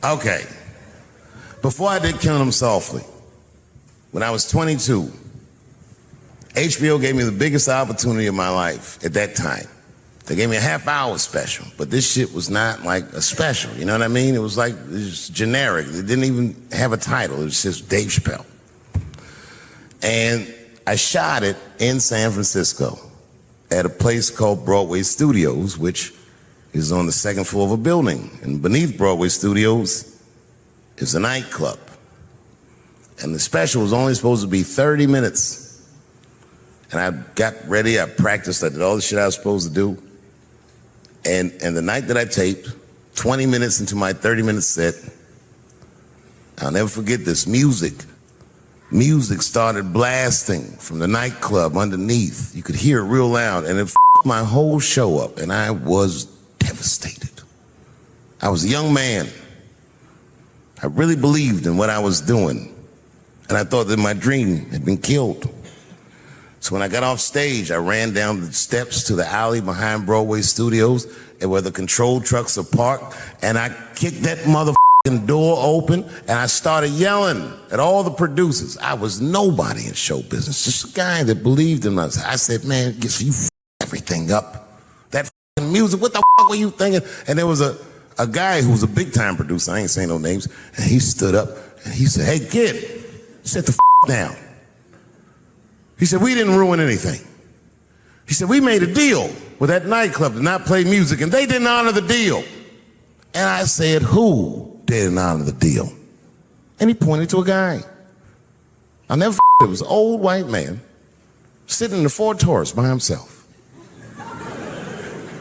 Okay. Before I did Killing Them Softly, when I was 22, HBO gave me the biggest opportunity of my life at that time. They gave me a half-hour special, but this shit was not like a special, you know what I mean? It was like, it was generic. It didn't even have a title. It was just Dave Chappelle. And I shot it in San Francisco at a place called Broadway Studios, which is on the second floor of a building. And beneath Broadway Studios is a nightclub. And the special was only supposed to be 30 minutes. And I got ready, I practiced, I did all the shit I was supposed to do. And the night that I taped, 20 minutes into my 30-minute set, I'll never forget this, music started blasting from the nightclub underneath. You could hear it real loud, and it f***ed my whole show up, and I was devastated. I was a young man. I really believed in what I was doing, and I thought that my dream had been killed. So when I got off stage, I ran down the steps to the alley behind Broadway Studios and where the control trucks are parked, and I kicked that motherfucking door open, and I started yelling at all the producers. I was nobody in show business, just a guy that believed in us. I said, man, you f*** everything up. That f***ing music, what the f*** were you thinking? And there was a guy who was a big-time producer, I ain't saying no names, and he stood up, and he said, hey, kid, sit the f*** down. He said, we didn't ruin anything. He said, we made a deal with that nightclub to not play music, and they didn't honor the deal. And I said, who didn't honor the deal? And he pointed to a guy. I'll never forget, it was an old white man sitting in the Ford Taurus by himself.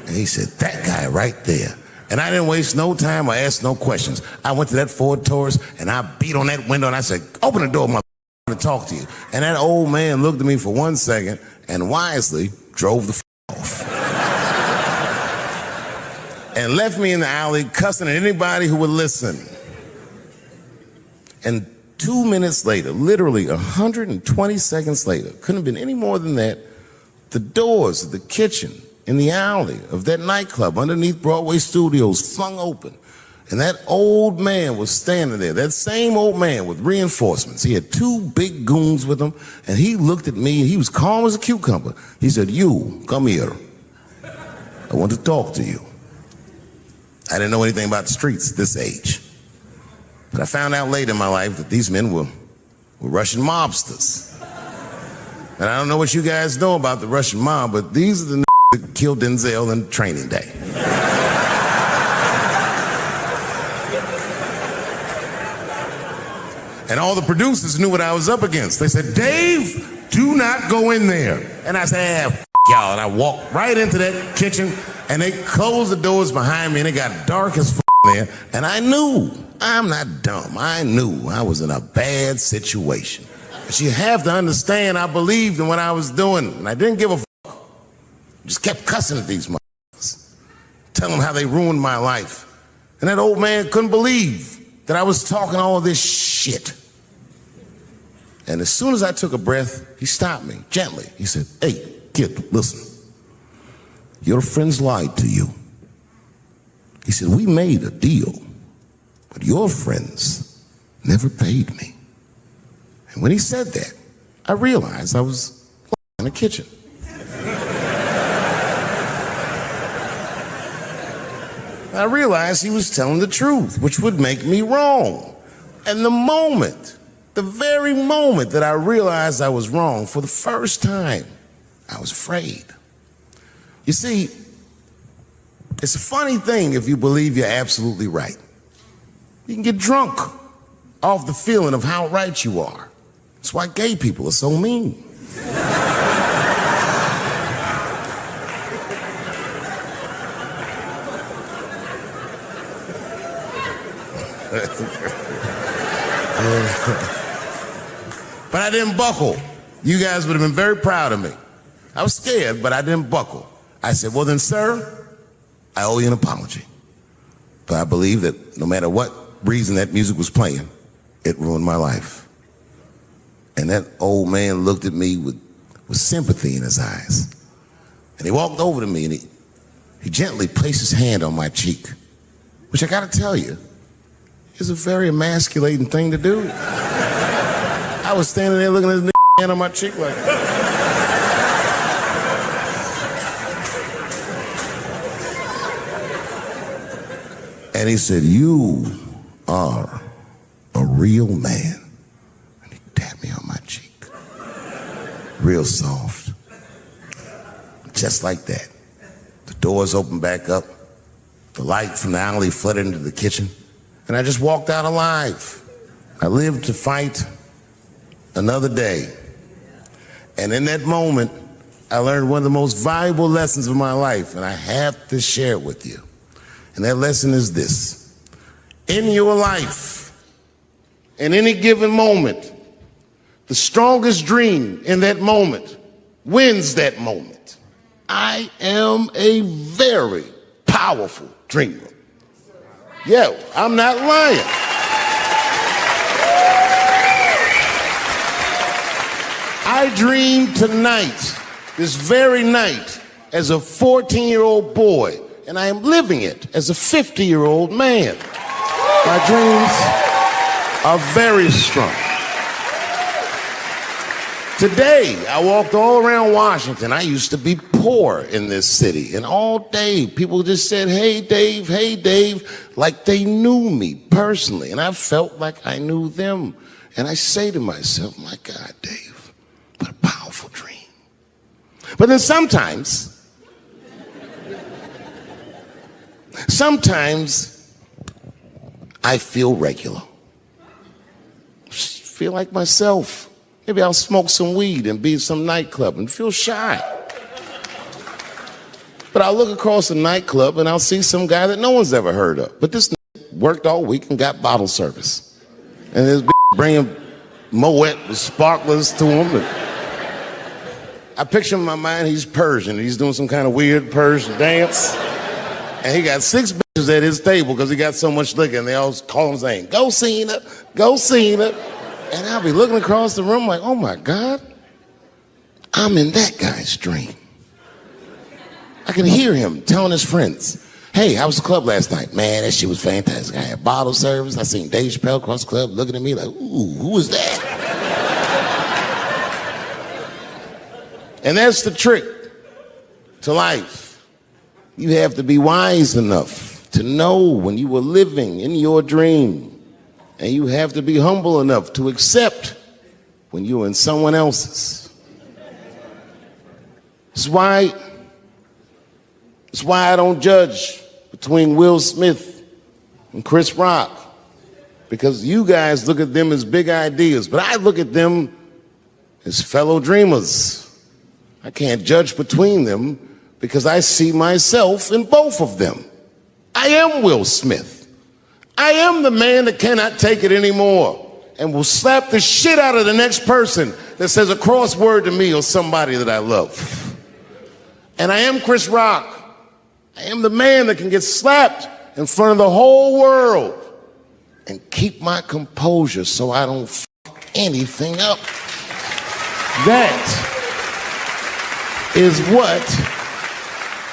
And he said, that guy right there. And I didn't waste no time or ask no questions. I went to that Ford Taurus, and I beat on that window, and I said, open the door, mother. To talk to you. And that old man looked at me for 1 second and wisely drove the off. And left me in the alley cussing at anybody who would listen. And 2 minutes later, literally 120 seconds later, couldn't have been any more than that, the doors of the kitchen in the alley of that nightclub underneath Broadway Studios flung open. And that old man was standing there, that same old man with reinforcements. He had 2 big goons with him, and he looked at me, and he was calm as a cucumber. He said, you, come here. I want to talk to you. I didn't know anything about the streets at this age. But I found out later in my life that these men were Russian mobsters. And I don't know what you guys know about the Russian mob, but these are the that killed Denzel in Training Day. And all the producers knew what I was up against. They said, Dave, do not go in there. And I said, f*** y'all. And I walked right into that kitchen, and they closed the doors behind me, and it got dark as f*** there. And I knew, I'm not dumb, I knew I was in a bad situation. But you have to understand, I believed in what I was doing, and I didn't give a f***. Just kept cussing at these motherfuckers, telling them how they ruined my life. And that old man couldn't believe that I was talking all this shit. And as soon as I took a breath, he stopped me gently. He said, hey, kid, listen. Your friends lied to you. He said, we made a deal, but your friends never paid me. And when he said that, I realized I was in the kitchen. I realized he was telling the truth, which would make me wrong. And the very moment that I realized I was wrong, for the first time, I was afraid. You see, it's a funny thing if you believe you're absolutely right. You can get drunk off the feeling of how right you are. That's why gay people are so mean. But I didn't buckle. You guys would have been very proud of me. I was scared, but I didn't buckle. I said, well then, sir, I owe you an apology. But I believe that no matter what reason that music was playing, it ruined my life. And that old man looked at me with sympathy in his eyes. And he walked over to me and he gently placed his hand on my cheek, which I gotta tell you, is a very emasculating thing to do. I was standing there looking at this hand on my cheek like, and he said, "You are a real man." And he tapped me on my cheek. Real soft. Just like that. The doors opened back up. The light from the alley flooded into the kitchen. And I just walked out alive. I lived to fight another day. And in that moment, I learned one of the most valuable lessons of my life, and I have to share it with you. And that lesson is this. In your life, in any given moment, the strongest dream in that moment wins that moment. I am a very powerful dreamer. Yeah, I'm not lying. I dreamed tonight, this very night, as a 14-year-old boy, and I am living it as a 50-year-old man. My dreams are very strong. Today, I walked all around Washington. I used to be poor in this city, and all day people just said, hey, Dave, like they knew me personally, and I felt like I knew them. And I say to myself, my God, Dave, what a powerful dream. But then sometimes I feel regular. Feel like myself. Maybe I'll smoke some weed and be in some nightclub and feel shy. But I'll look across the nightclub and I'll see some guy that no one's ever heard of. But this worked all week and got bottle service. And this bringing Moet with sparklers to him. I picture in my mind he's Persian. He's doing some kind of weird Persian dance. And he got 6 bitches at his table because he got so much liquor. And they all call him saying, go Cena, go Cena. And I'll be looking across the room like, oh my God, I'm in that guy's dream. I can hear him telling his friends, hey, how was the club last night? Man, that shit was fantastic. I had bottle service. I seen Dave Chappelle across the club looking at me like, ooh, who was that? And that's the trick to life. You have to be wise enough to know when you were living in your dream. And you have to be humble enough to accept when you're in someone else's. It's why I don't judge between Will Smith and Chris Rock. Because you guys look at them as big ideas, but I look at them as fellow dreamers. I can't judge between them because I see myself in both of them. I am Will Smith. I am the man that cannot take it anymore and will slap the shit out of the next person that says a crossword to me or somebody that I love. And I am Chris Rock. I am the man that can get slapped in front of the whole world and keep my composure so I don't fuck anything up. That is what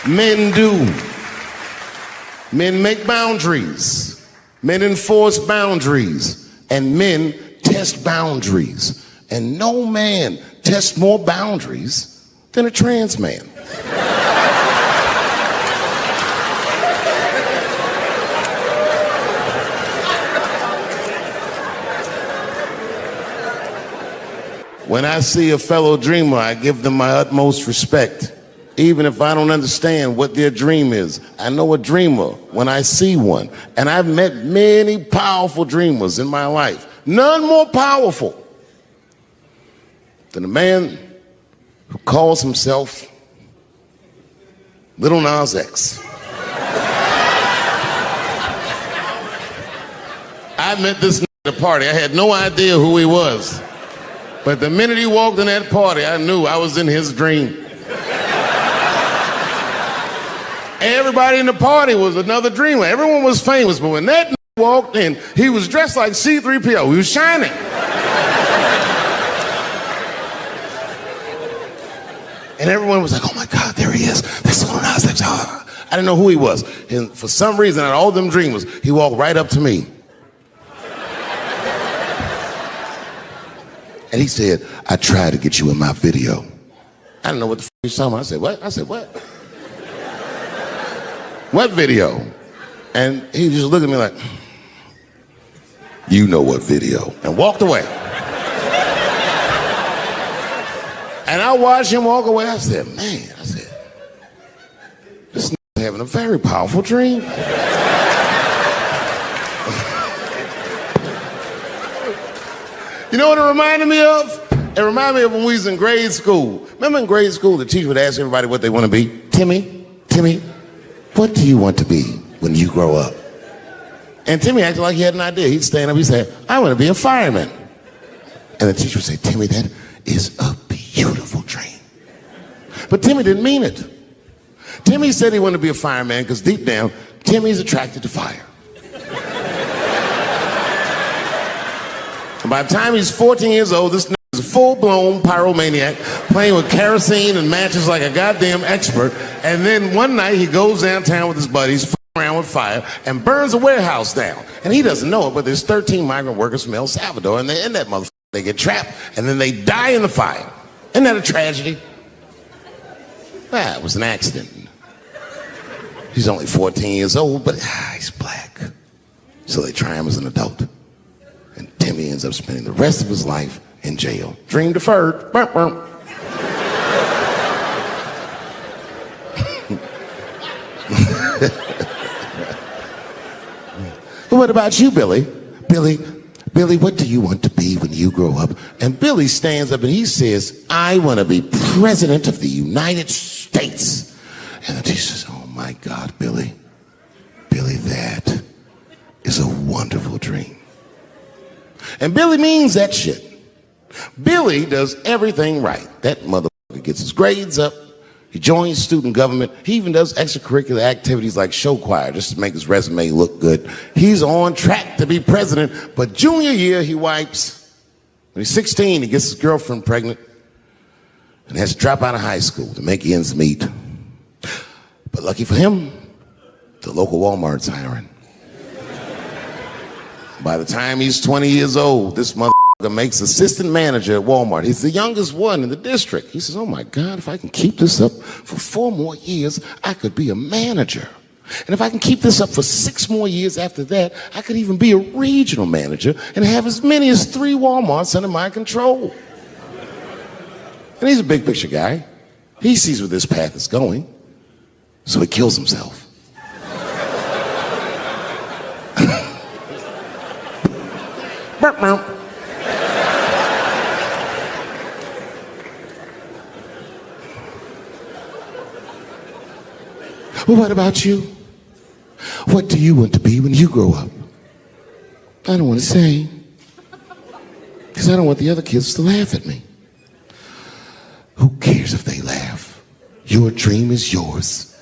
men do. Men make boundaries. Men enforce boundaries, and men test boundaries. And no man tests more boundaries than a trans man. When I see a fellow dreamer, I give them my utmost respect. Even if I don't understand what their dream is, I know a dreamer when I see one. And I've met many powerful dreamers in my life. None more powerful than a man who calls himself Little Nas X. I met this at a party. I had no idea who he was. But the minute he walked in that party, I knew I was in his dream. Everybody in the party was another dreamer. Everyone was famous, but when that walked in, he was dressed like C-3PO. He was shining. And everyone was like, oh my God, there he is. That's Little Nas X. I didn't know who he was. And for some reason, out of all them dreamers, he walked right up to me. And he said, I tried to get you in my video. I didn't know what the f*** he was talking about. I said, what? I said, what? What video? And he just looked at me like, you know what video, and walked away. And I watched him walk away. I said, man, this nigga having a very powerful dream. You know what it reminded me of? It reminded me of when we was in grade school. Remember in grade school, the teacher would ask everybody what they want to be? Timmy, what do you want to be when you grow up? And Timmy acted like he had an idea. He'd stand up, he'd say, I want to be a fireman. And the teacher would say, Timmy, that is a beautiful dream. But Timmy didn't mean it. Timmy said he wanted to be a fireman because deep down, Timmy's attracted to fire. And by the time he's 14 years old, this nigga is a full-blown pyromaniac playing with kerosene and matches like a goddamn expert. And then one night he goes downtown with his buddies, around with fire, and burns a warehouse down. And he doesn't know it, but there's 13 migrant workers from El Salvador, and they're in that motherfucker. They get trapped, and then they die in the fire. Isn't that a tragedy? It was an accident. He's only 14 years old, but he's black. So they try him as an adult. And Timmy ends up spending the rest of his life in jail. Dream deferred. Burp, burp. What about you, Billy? Billy, what do you want to be when you grow up? And Billy stands up and he says, I want to be president of the United States. And the teacher says, oh my God, Billy, that is a wonderful dream. And Billy means that shit. Billy does everything right. That motherfucker gets his grades up. He joins student government. He even does extracurricular activities like show choir just to make his resume look good. He's on track to be president, but junior year he wipes. When he's 16, he gets his girlfriend pregnant and has to drop out of high school to make ends meet. But lucky for him, the local Walmart's hiring. By the time he's 20 years old, this motherfucker makes assistant manager at Walmart. He's the youngest one in the district. He says, oh my God, if I can keep this up for 4 more years, I could be a manager. And if I can keep this up for 6 more years after that, I could even be a regional manager and have as many as 3 Walmarts under my control. And he's a big picture guy. He sees where this path is going, so he kills himself. Burp, burp. Well, what about you? What do you want to be when you grow up? I don't want to say, because I don't want the other kids to laugh at me. Who cares if they laugh? Your dream is yours.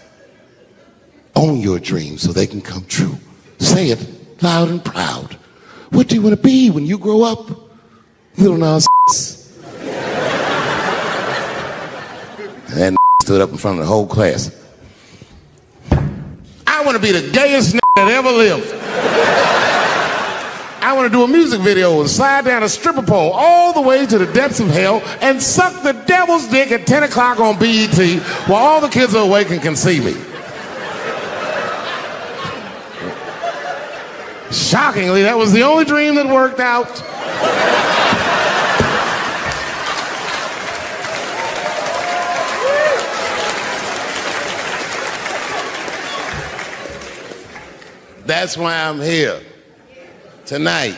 Own your dream so they can come true. Say it loud and proud. What do you want to be when you grow up? Little Nas. And that stood up in front of the whole class. I want to be the gayest that ever lived. I want to do a music video and slide down a stripper pole all the way to the depths of hell and suck the devil's dick at 10 o'clock on BET while all the kids are awake and can see me. Shockingly, that was the only dream that worked out. That's why I'm here tonight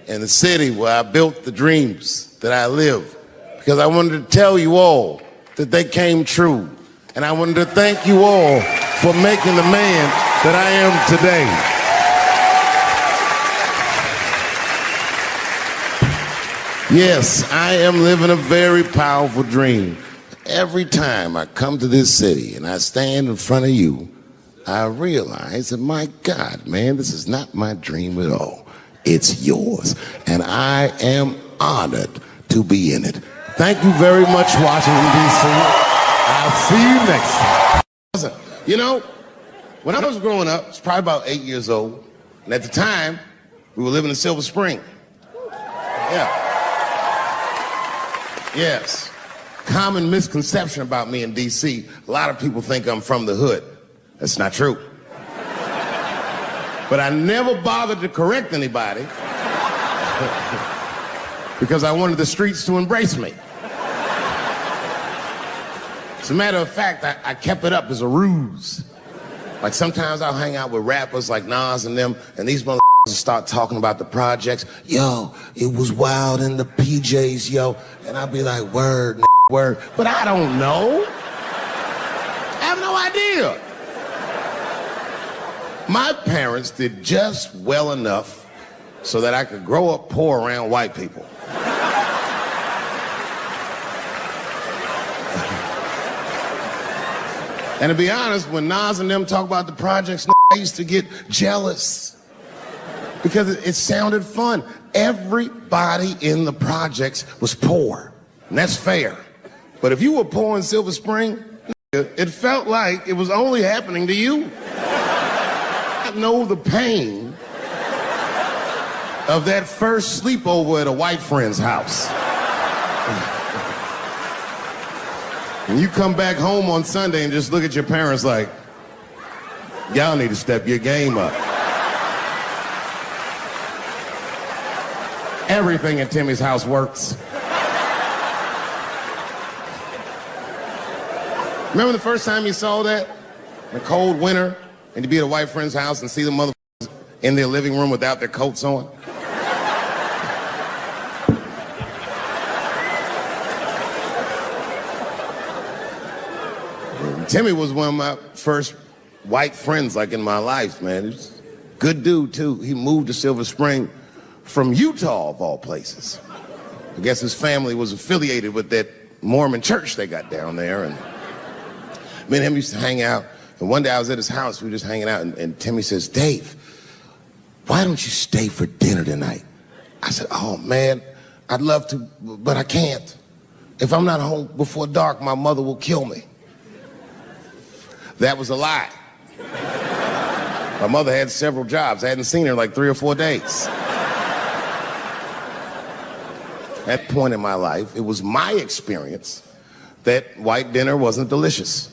in the city where I built the dreams that I live, because I wanted to tell you all that they came true. And I wanted to thank you all for making the man that I am today. Yes, I am living a very powerful dream. Every time I come to this city and I stand in front of you, I realize that, my God, man, this is not my dream at all. It's yours. And I am honored to be in it. Thank you very much, Washington, D.C. I'll see you next time. Listen, you know, when I was growing up, I was probably about 8 years old. And at the time, we were living in Silver Spring. Yeah. Yes. Common misconception about me in D.C. A lot of people think I'm from the hood. That's not true. But I never bothered to correct anybody because I wanted the streets to embrace me. As a matter of fact, I kept it up as a ruse. Like sometimes I'll hang out with rappers like Nas and them, and these motherfuckers start talking about the projects. Yo, it was wild in the PJs, yo. And I'll be like, word, word. But I don't know. I have no idea. My parents did just well enough so that I could grow up poor around white people. And to be honest, when Nas and them talk about the projects, I used to get jealous because it sounded fun. Everybody in the projects was poor, and that's fair. But if you were poor in Silver Spring, it felt like it was only happening to you. I know the pain of that first sleepover at a white friend's house. And you come back home on Sunday and just look at your parents like, y'all need to step your game up. Everything in Timmy's house works. Remember the first time you saw that? In a cold winter, and you'd be at a white friend's house and see the motherfuckers in their living room without their coats on? Timmy was one of my first white friends, like, in my life, man. He's a good dude, too. He moved to Silver Spring from Utah, of all places. I guess his family was affiliated with that Mormon church they got down there, and me and him used to hang out. And one day I was at his house, we were just hanging out, and Timmy says, Dave, why don't you stay for dinner tonight? I said, oh, man, I'd love to, but I can't. If I'm not home before dark, my mother will kill me. That was a lie. My mother had several jobs. I hadn't seen her in like 3 or 4 days. At that point in my life, it was my experience that white dinner wasn't delicious.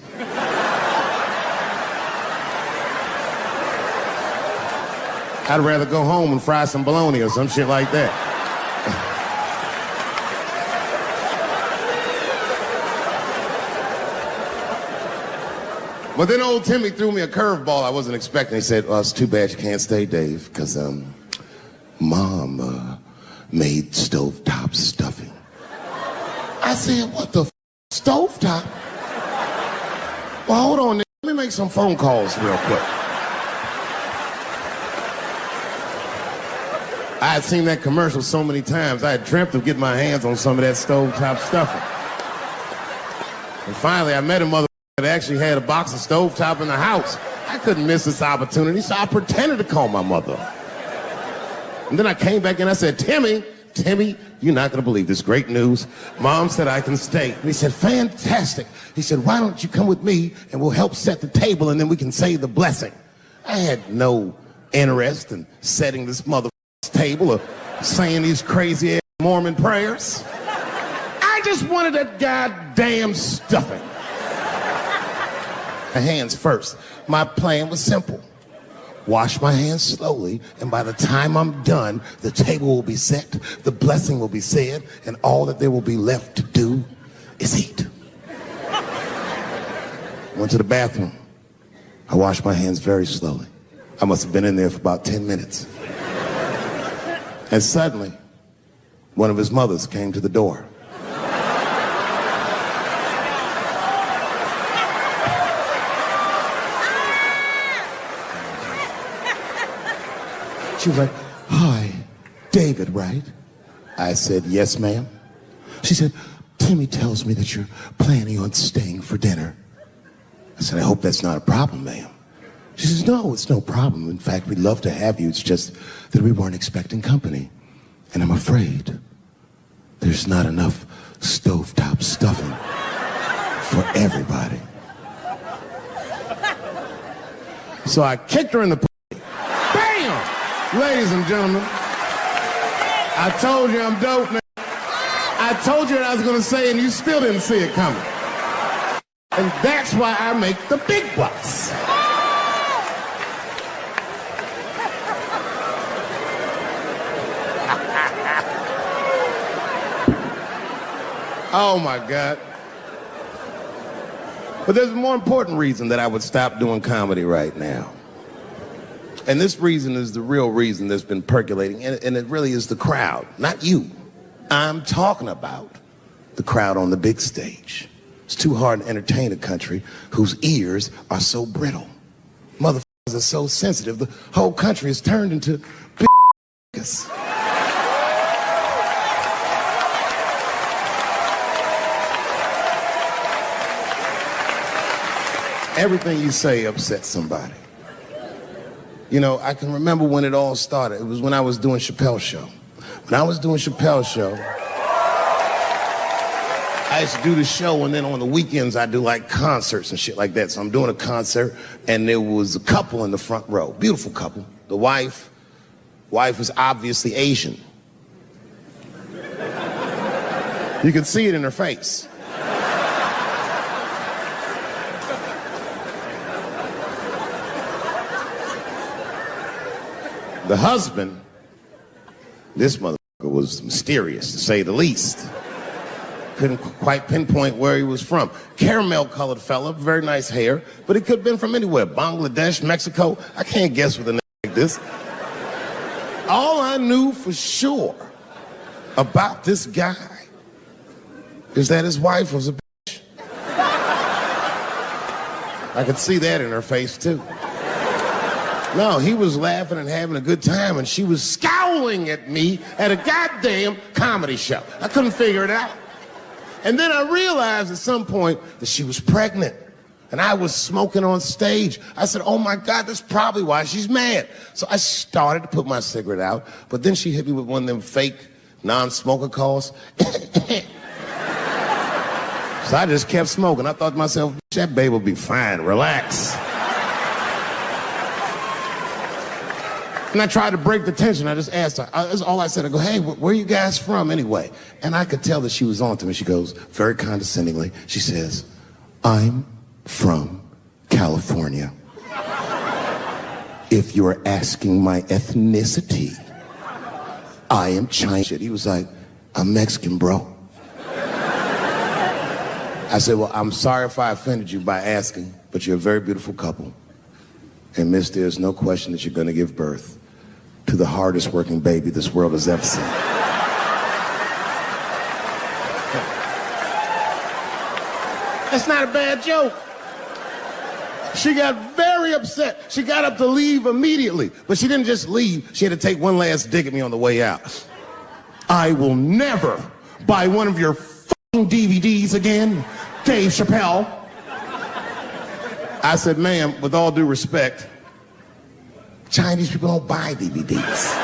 I'd rather go home and fry some bologna or some shit like that. But then old Timmy threw me a curveball I wasn't expecting. He said, well, it's too bad you can't stay, Dave, because Mom made stovetop stuffing. I said, what the stovetop? Well, hold on, let me make some phone calls real quick. I had seen that commercial so many times, I had dreamt of getting my hands on some of that stovetop stuffing. And finally, I met a mother that actually had a box of stovetop in the house. I couldn't miss this opportunity, so I pretended to call my mother. And then I came back and I said, Timmy, you're not gonna believe this great news. Mom said I can stay. And he said, fantastic. He said, why don't you come with me and we'll help set the table and then we can say the blessing. I had no interest in setting this motherfucker's table or saying these crazy ass Mormon prayers. I just wanted that goddamn stuffing. My hands first. My plan was simple. Wash my hands slowly, and by the time I'm done, the table will be set, the blessing will be said, and all that there will be left to do is eat. Went to the bathroom. I washed my hands very slowly. I must have been in there for about 10 minutes. And suddenly, one of his mothers came to the door. She was like, hi, David, right? I said, yes, ma'am. She said, Timmy tells me that you're planning on staying for dinner. I said, I hope that's not a problem, ma'am. She says, no, it's no problem. In fact, we'd love to have you. It's just that we weren't expecting company. And I'm afraid there's not enough stovetop stuffing for everybody. So I kicked her in the Bam! Ladies and gentlemen, I told you I'm dope now. I told you what I was going to say, and you still didn't see it coming. And that's why I make the big bucks. Oh, my God. But there's a more important reason that I would stop doing comedy right now. And this reason is the real reason that's been percolating, and it really is the crowd, not you. I'm talking about the crowd on the big stage. It's too hard to entertain a country whose ears are so brittle. Motherfuckers are so sensitive, the whole country is turned into b******s. Everything you say upsets somebody. You know, I can remember when it all started. It was when I was doing Chappelle Show. When I was doing Chappelle Show, I used to do the show, and then on the weekends I do like concerts and shit like that. So I'm doing a concert, and there was a couple in the front row, beautiful couple. The wife was obviously Asian. You could see it in her face. The husband, this motherfucker was mysterious, to say the least. Couldn't quite pinpoint where he was from. Caramel-colored fella, very nice hair, but he could have been from anywhere. Bangladesh, Mexico. I can't guess with a name like this. All I knew for sure about this guy is that his wife was a bitch. I could see that in her face, too. No, he was laughing and having a good time, and she was scowling at me at a goddamn comedy show. I couldn't figure it out. And then I realized at some point that she was pregnant, and I was smoking on stage. I said, oh my God, that's probably why she's mad. So I started to put my cigarette out, but then she hit me with one of them fake non-smoker calls. So I just kept smoking. I thought to myself, that babe will be fine, relax. And I tried to break the tension. I just asked her. That's all I said. I go, hey, where are you guys from anyway? And I could tell that she was on to me. She goes, very condescendingly, she says, I'm from California. If you're asking my ethnicity, I am Chinese. He was like, I'm Mexican, bro. I said, well, I'm sorry if I offended you by asking, but you're a very beautiful couple. And miss, there's no question that you're going to give birth to the hardest working baby this world has ever seen. That's not a bad joke. She got very upset. She got up to leave immediately, but she didn't just leave. She had to take one last dig at me on the way out. I will never buy one of your fucking DVDs again, Dave Chappelle. I said, ma'am, with all due respect, Chinese people don't buy DVDs.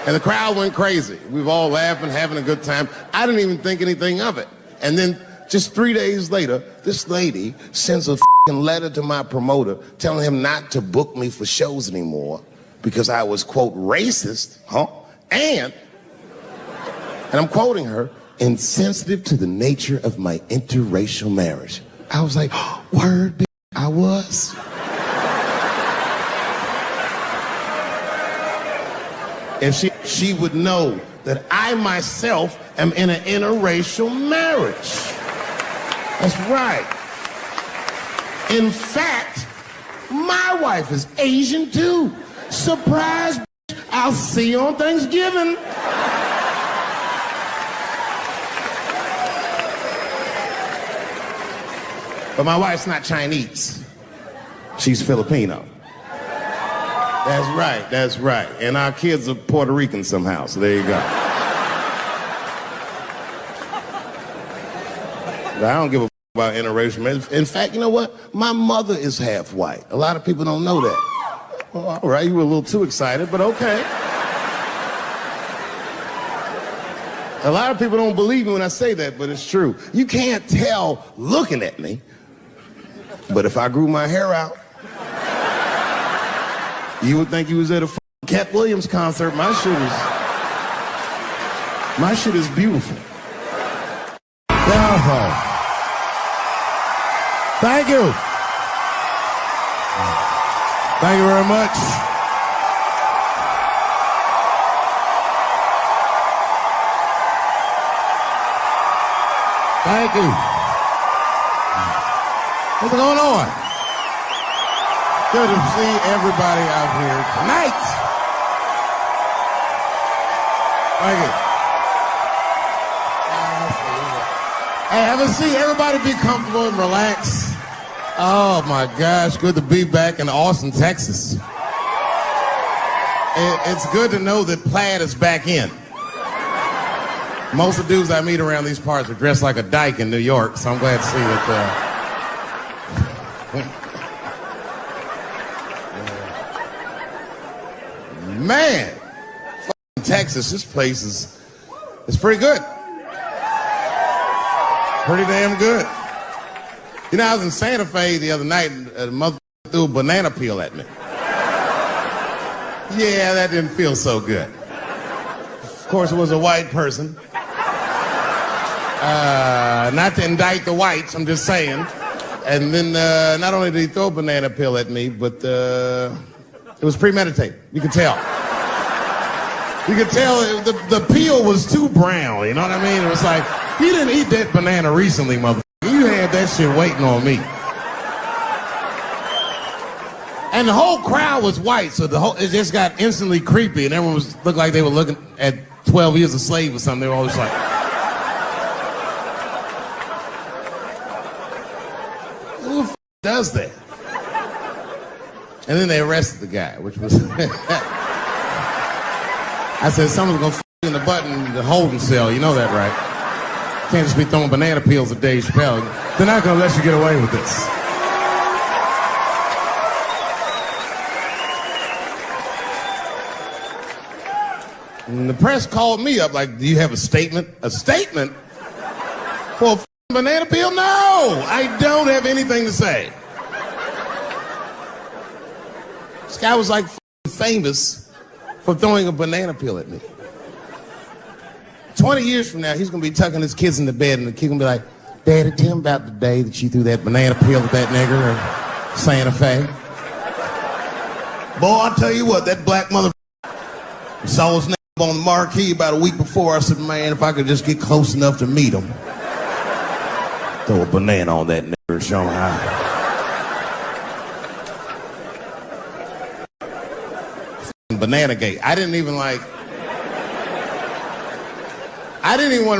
And the crowd went crazy. We were all laughing, having a good time. I didn't even think anything of it. And then just 3 days later, this lady sends a letter to my promoter telling him not to book me for shows anymore because I was, quote, racist, and I'm quoting her, insensitive to the nature of my interracial marriage. I was like, oh, word, bitch, I was. If she would know that I myself am in an interracial marriage. That's right. In fact, my wife is Asian too. Surprise, bitch, I'll see you on Thanksgiving. But my wife's not Chinese. She's Filipino. That's right, that's right. And our kids are Puerto Rican somehow, so there you go. But I don't give a about interracial marriage. In fact, you know what? My mother is half white. A lot of people don't know that. Well, all right, you were a little too excited, but okay. A lot of people don't believe me when I say that, but it's true. You can't tell looking at me, but if I grew my hair out, You would think you was at a Cat Williams concert. My shit is beautiful. Thank you. Thank you very much. Thank you. What's going on? Good to see everybody out here tonight. Thank you. Hey, have a seat. Everybody be comfortable and relax. Oh my gosh, good to be back in Austin, Texas. It's good to know that plaid is back in. Most of the dudes I meet around these parts are dressed like a dyke in New York, so I'm glad to see that. Man, Texas, this place is pretty good. Pretty damn good. You know, I was in Santa Fe the other night and a mother threw a banana peel at me. Yeah, that didn't feel so good. Of course, it was a white person. Not to indict the whites, I'm just saying. And then not only did he throw a banana peel at me, but it was premeditated. You could tell. You could tell the peel was too brown, you know what I mean? It was like, he didn't eat that banana recently, motherfucker. You had that shit waiting on me. And the whole crowd was white, so it just got instantly creepy, and everyone looked like they were looking at 12 Years a Slave or something. They were always like, who the f does that? And then they arrested the guy, which was... I said, someone's gonna f you in the butt in the holding cell. You know that, right? Can't just be throwing banana peels at Dave Chappelle. They're not gonna let you get away with this. And the press called me up like, do you have a statement? A statement? For a banana peel? No! I don't have anything to say. This guy was like famous for throwing a banana peel at me. 20 years from now, he's gonna be tucking his kids in the bed and the kid gonna be like, Daddy, tell him about the day that you threw that banana peel at that nigger in Santa Fe. Boy, I'll tell you what, that black mother saw his name on the marquee about a week before. I said, man, if I could just get close enough to meet him, throw a banana on that nigger and show him how. Banana gate. I didn't even want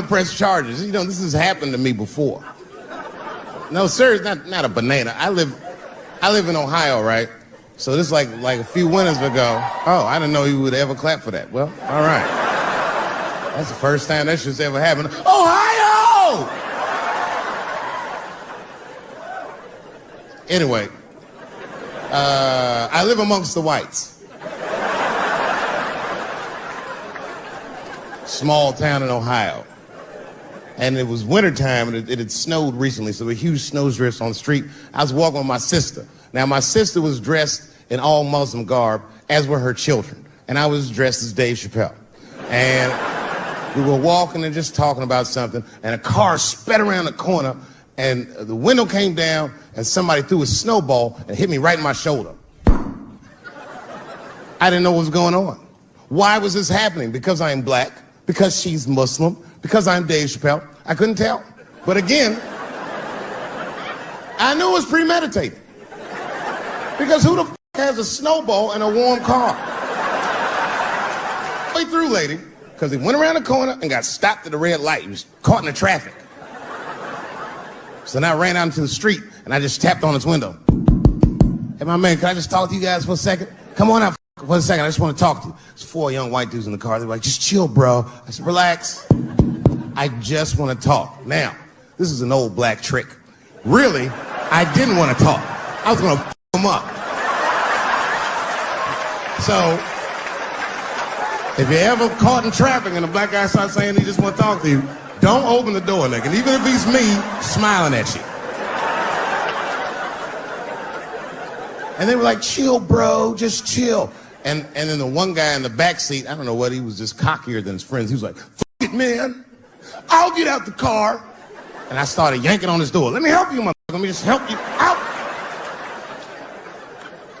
to press charges. You know, this has happened to me before. No, sir, it's not a banana. I live in Ohio, right? So this is like a few winters ago. Oh, I didn't know you would ever clap for that. Well, all right. That's the first time that shit's ever happened. Ohio! Anyway, I live amongst the whites. Small town in Ohio. And it was wintertime, and it had snowed recently, so there were huge snowdrifts on the street. I was walking with my sister. Now, my sister was dressed in all Muslim garb, as were her children. And I was dressed as Dave Chappelle. And we were walking and just talking about something, and a car sped around the corner, and the window came down, and somebody threw a snowball and hit me right in my shoulder. I didn't know what was going on. Why was this happening? Because I'm black? Because she's Muslim? Because I'm Dave Chappelle? I couldn't tell. But again, I knew it was premeditated. Because who the f has a snowball in a warm car? Way through, lady. Because he went around the corner and got stopped at the red light. He was caught in the traffic. So then I ran out into the street and I just tapped on his window. Hey, my man, can I just talk to you guys for a second? Come on out for a second. I just want to talk to you. There's 4 young white dudes in the car. They're like, just chill, bro. I said, relax. I just want to talk. Now, this is an old black trick. Really, I didn't want to talk. I was going to f him up. So, if you're ever caught in traffic and a black guy starts saying he just want to talk to you, don't open the door, nigga. And even if he's me, smiling at you. And they were like, chill, bro, just chill. And then the one guy in the back seat, I don't know what, he was just cockier than his friends. He was like, fuck it, man. I'll get out the car. And I started yanking on his door. Let me help you, motherfucker. Let me just help you out.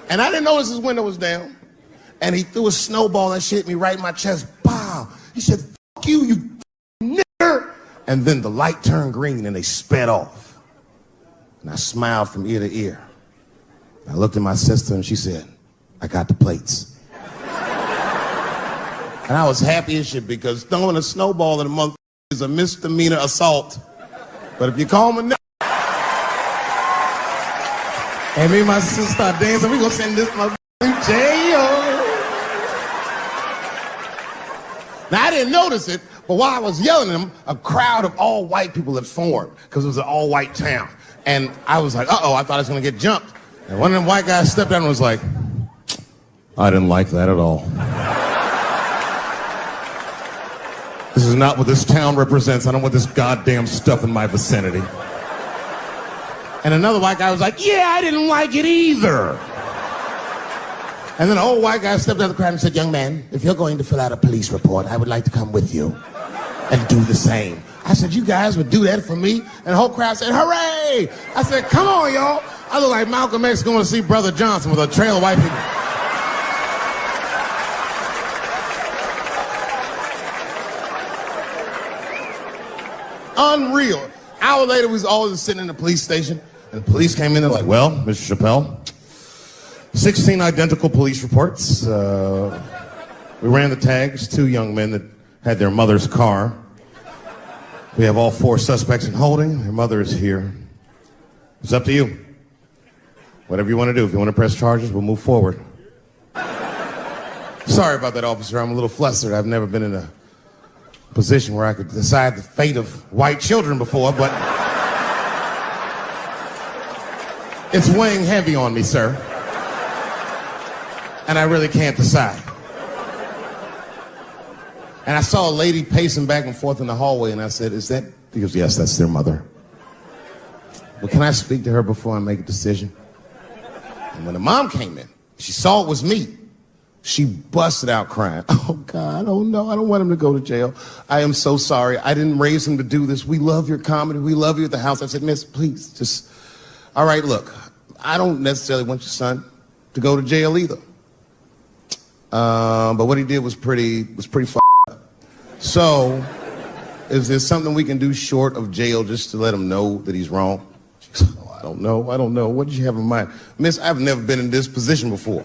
And I didn't notice his window was down. And he threw a snowball that shit hit me right in my chest. Pow. He said, fuck you, you nigger. And then the light turned green and they sped off. And I smiled from ear to ear. I looked at my sister and she said, I got the plates. And I was happy as shit because throwing a snowball at a motherfucker is a misdemeanor assault. But if you call him a nigger, and me and my sister start dancing, we gonna send this motherfucker to jail. Now I didn't notice it, but while I was yelling at him, a crowd of all white people had formed because it was an all white town. And I was like, uh-oh, I thought I was gonna get jumped. And one of them white guys stepped out and was like, I didn't like that at all. This is not what this town represents. I don't want this goddamn stuff in my vicinity. And another white guy was like, yeah, I didn't like it either. And then an old white guy stepped out of the crowd and said, young man, if you're going to fill out a police report, I would like to come with you and do the same. I said, you guys would do that for me? And the whole crowd said, hooray! I said, come on, y'all. I look like Malcolm X going to see Brother Johnson with a trail of white people. Unreal. Hour later, we was all just sitting in the police station, and the police came in and like, well, Mr. Chappelle, 16 identical police reports. We ran the tags, 2 young men that had their mother's car. We have all 4 suspects in holding. Their mother is here. It's up to you. Whatever you want to do. If you want to press charges, we'll move forward. Sorry about that, officer. I'm a little flustered. I've never been in a position where I could decide the fate of white children before, but it's weighing heavy on me, sir. And I really can't decide. And I saw a lady pacing back and forth in the hallway, and I said, is that? He goes, yes, that's their mother. Well, can I speak to her before I make a decision? And when the mom came in, she saw it was me. She busted out crying. Oh, God, oh, no, I don't want him to go to jail. I am so sorry. I didn't raise him to do this. We love your comedy. We love you at the house. I said, miss, please, just, all right, look, I don't necessarily want your son to go to jail either. But what he did was pretty f***ed up. So, is there something we can do short of jail just to let him know that he's wrong? She goes, oh, I don't know. What did you have in mind? Miss, I've never been in this position before.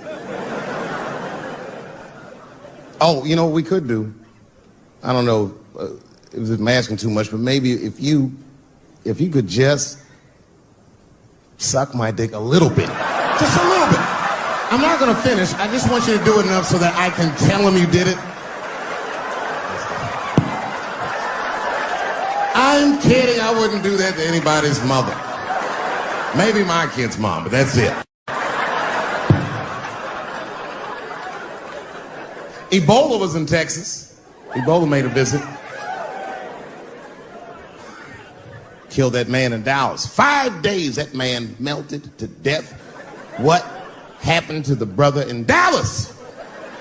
Oh, you know what we could do? I don't know if I'm asking too much, but maybe if you could just suck my dick a little bit. Just a little bit. I'm not going to finish. I just want you to do it enough so that I can tell him you did it. I'm kidding. I wouldn't do that to anybody's mother. Maybe my kid's mom, but that's it. Ebola was in Texas. Ebola made a visit. Killed that man in Dallas. 5 days that man melted to death. What happened to the brother in Dallas?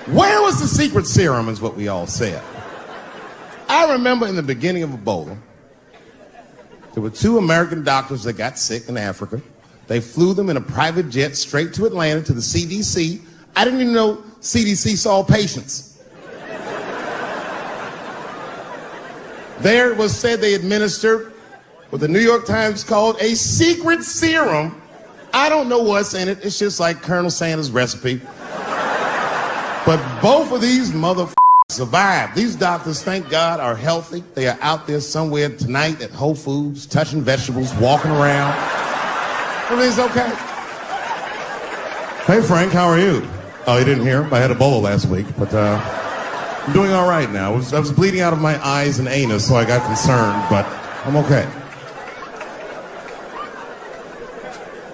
Where was the secret serum is what we all said. I remember in the beginning of Ebola, there were 2 American doctors that got sick in Africa. They flew them in a private jet straight to Atlanta to the CDC. I didn't even know CDC saw patients. There it was said they administered what the New York Times called a secret serum. I don't know what's in it. It's just like Colonel Sanders' recipe. But both of these motherfuckers survived. These doctors, thank God, are healthy. They are out there somewhere tonight at Whole Foods, touching vegetables, walking around. Everything's okay. Hey, Frank, how are you? Oh, you didn't hear? I had Ebola last week, but I'm doing all right now. I was bleeding out of my eyes and anus, so I got concerned, but I'm okay.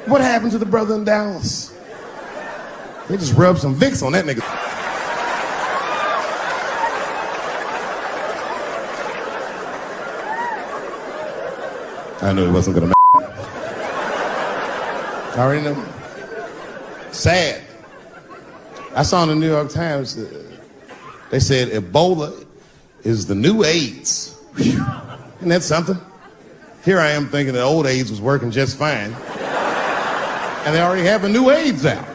What happened to the brother in Dallas? They just rubbed some Vicks on that nigga. I knew he wasn't gonna make it. I already knew. Sad. I saw in the New York Times, they said Ebola is the new AIDS. Whew. Isn't that something? Here I am thinking that old AIDS was working just fine. And they already have a new AIDS out.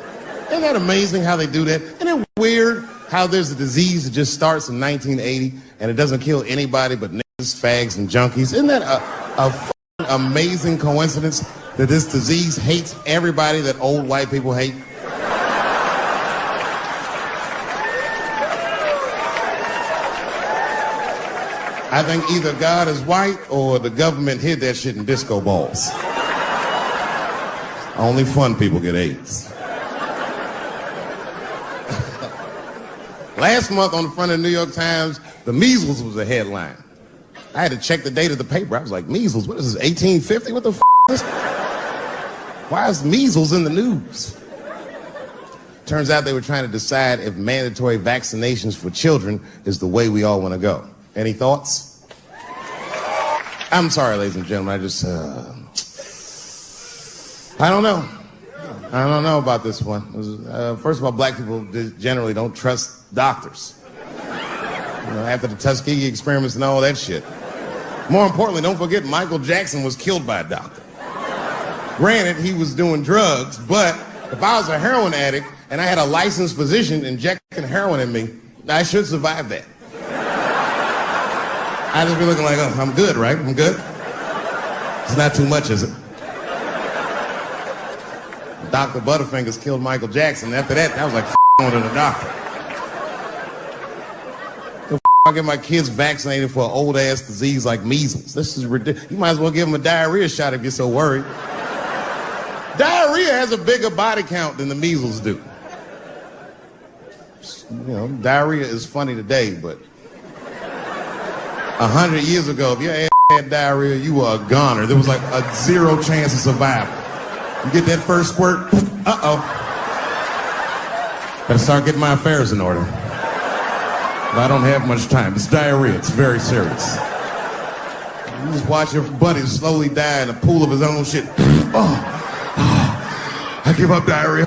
Isn't that amazing how they do that? Isn't it weird how there's a disease that just starts in 1980 and it doesn't kill anybody but niggas, fags, and junkies? Isn't that a amazing coincidence that this disease hates everybody that old white people hate? I think either God is white or the government hid that shit in disco balls. Only fun people get AIDS. Last month on the front of the New York Times, the measles was a headline. I had to check the date of the paper. I was like, measles, what is this, 1850? What the f*** is this? Why is measles in the news? Turns out they were trying to decide if mandatory vaccinations for children is the way we all want to go. Any thoughts? I'm sorry, ladies and gentlemen, I don't know. I don't know about this one. First of all, black people generally don't trust doctors. After the Tuskegee experiments and all that shit. More importantly, don't forget Michael Jackson was killed by a doctor. Granted, he was doing drugs, but if I was a heroin addict and I had a licensed physician injecting heroin in me, I should survive that. I'd just be looking like, oh, I'm good, right? I'm good? It's not too much, is it? Dr. Butterfingers killed Michael Jackson. After that, I was like, going to the doctor. I'll get my kids vaccinated for an old-ass disease like measles. This is ridiculous. You might as well give them a diarrhea shot if you're so worried. Diarrhea has a bigger body count than the measles do. Diarrhea is funny today, but 100 years ago, if your ass had diarrhea, you were a goner. There was like a 0 chance of survival. You get that first squirt, uh-oh. Better start getting my affairs in order. I don't have much time. It's diarrhea. It's very serious. You just watch your buddy slowly die in a pool of his own shit. I give up diarrhea.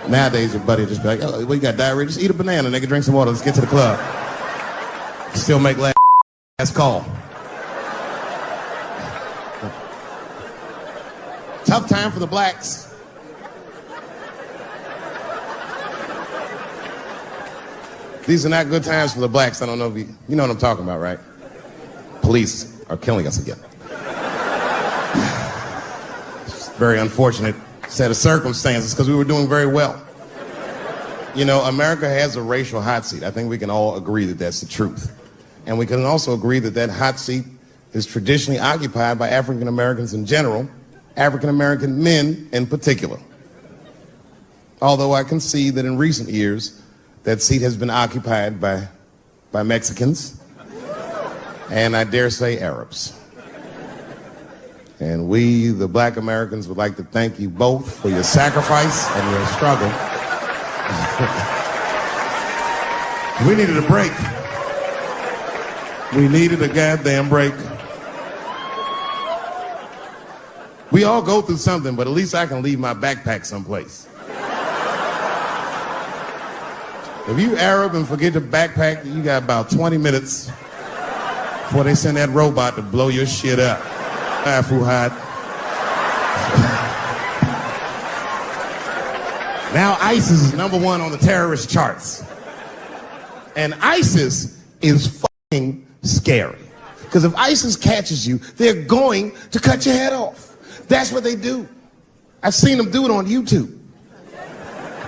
Nowadays, your buddy just be like, oh, well, you got diarrhea? Just eat a banana, nigga, drink some water, let's get to the club. Still make last call. Tough time for the blacks. These are not good times for the blacks. I don't know if you know what I'm talking about, right? Police are killing us again. It's a very unfortunate set of circumstances because we were doing very well. America has a racial hot seat. I think we can all agree that that's the truth. And we can also agree that that hot seat is traditionally occupied by African Americans in general, African American men in particular. Although I can see that in recent years, that seat has been occupied by Mexicans, and I dare say Arabs. And we, the black Americans, would like to thank you both for your sacrifice and your struggle. We needed a break. We needed a goddamn break. We all go through something, but at least I can leave my backpack someplace. If you Arab and forget your backpack, you got about 20 minutes before they send that robot to blow your shit up. Fuhad. Now ISIS is #1 on the terrorist charts. And ISIS is fucking scary. Because if ISIS catches you, they're going to cut your head off. That's what they do. I've seen them do it on YouTube.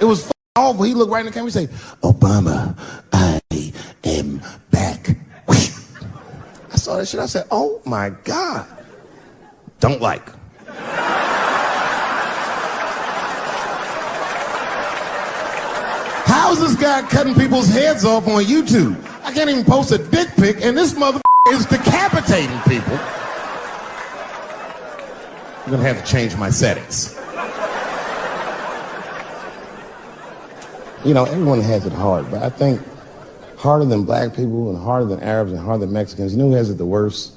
It was fucking awful. He looked right in the camera and say, Obama, I am back. I saw that shit. I said, oh my God. Don't like. How's this guy cutting people's heads off on YouTube? I can't even post a dick pic, and this motherfucker is decapitating people. I'm gonna have to change my settings. Everyone has it hard, but I think harder than black people and harder than Arabs and harder than Mexicans, you know who has it the worst?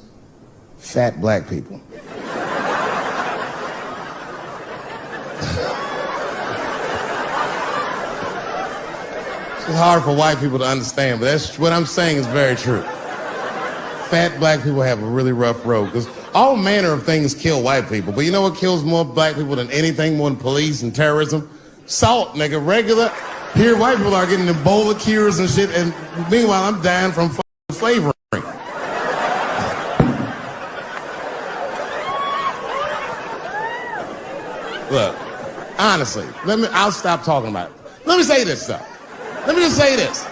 Fat black people. It's hard for white people to understand, but that's what I'm saying is very true. Fat black people have a really rough road because all manner of things kill white people. But you know what kills more black people than anything, more than police and terrorism? Salt, nigga. Regular. Here, white people are getting Ebola cures and shit, and meanwhile, I'm dying from flavoring. Look, honestly, I'll stop talking about it. Let me say this, though. Let me just say this.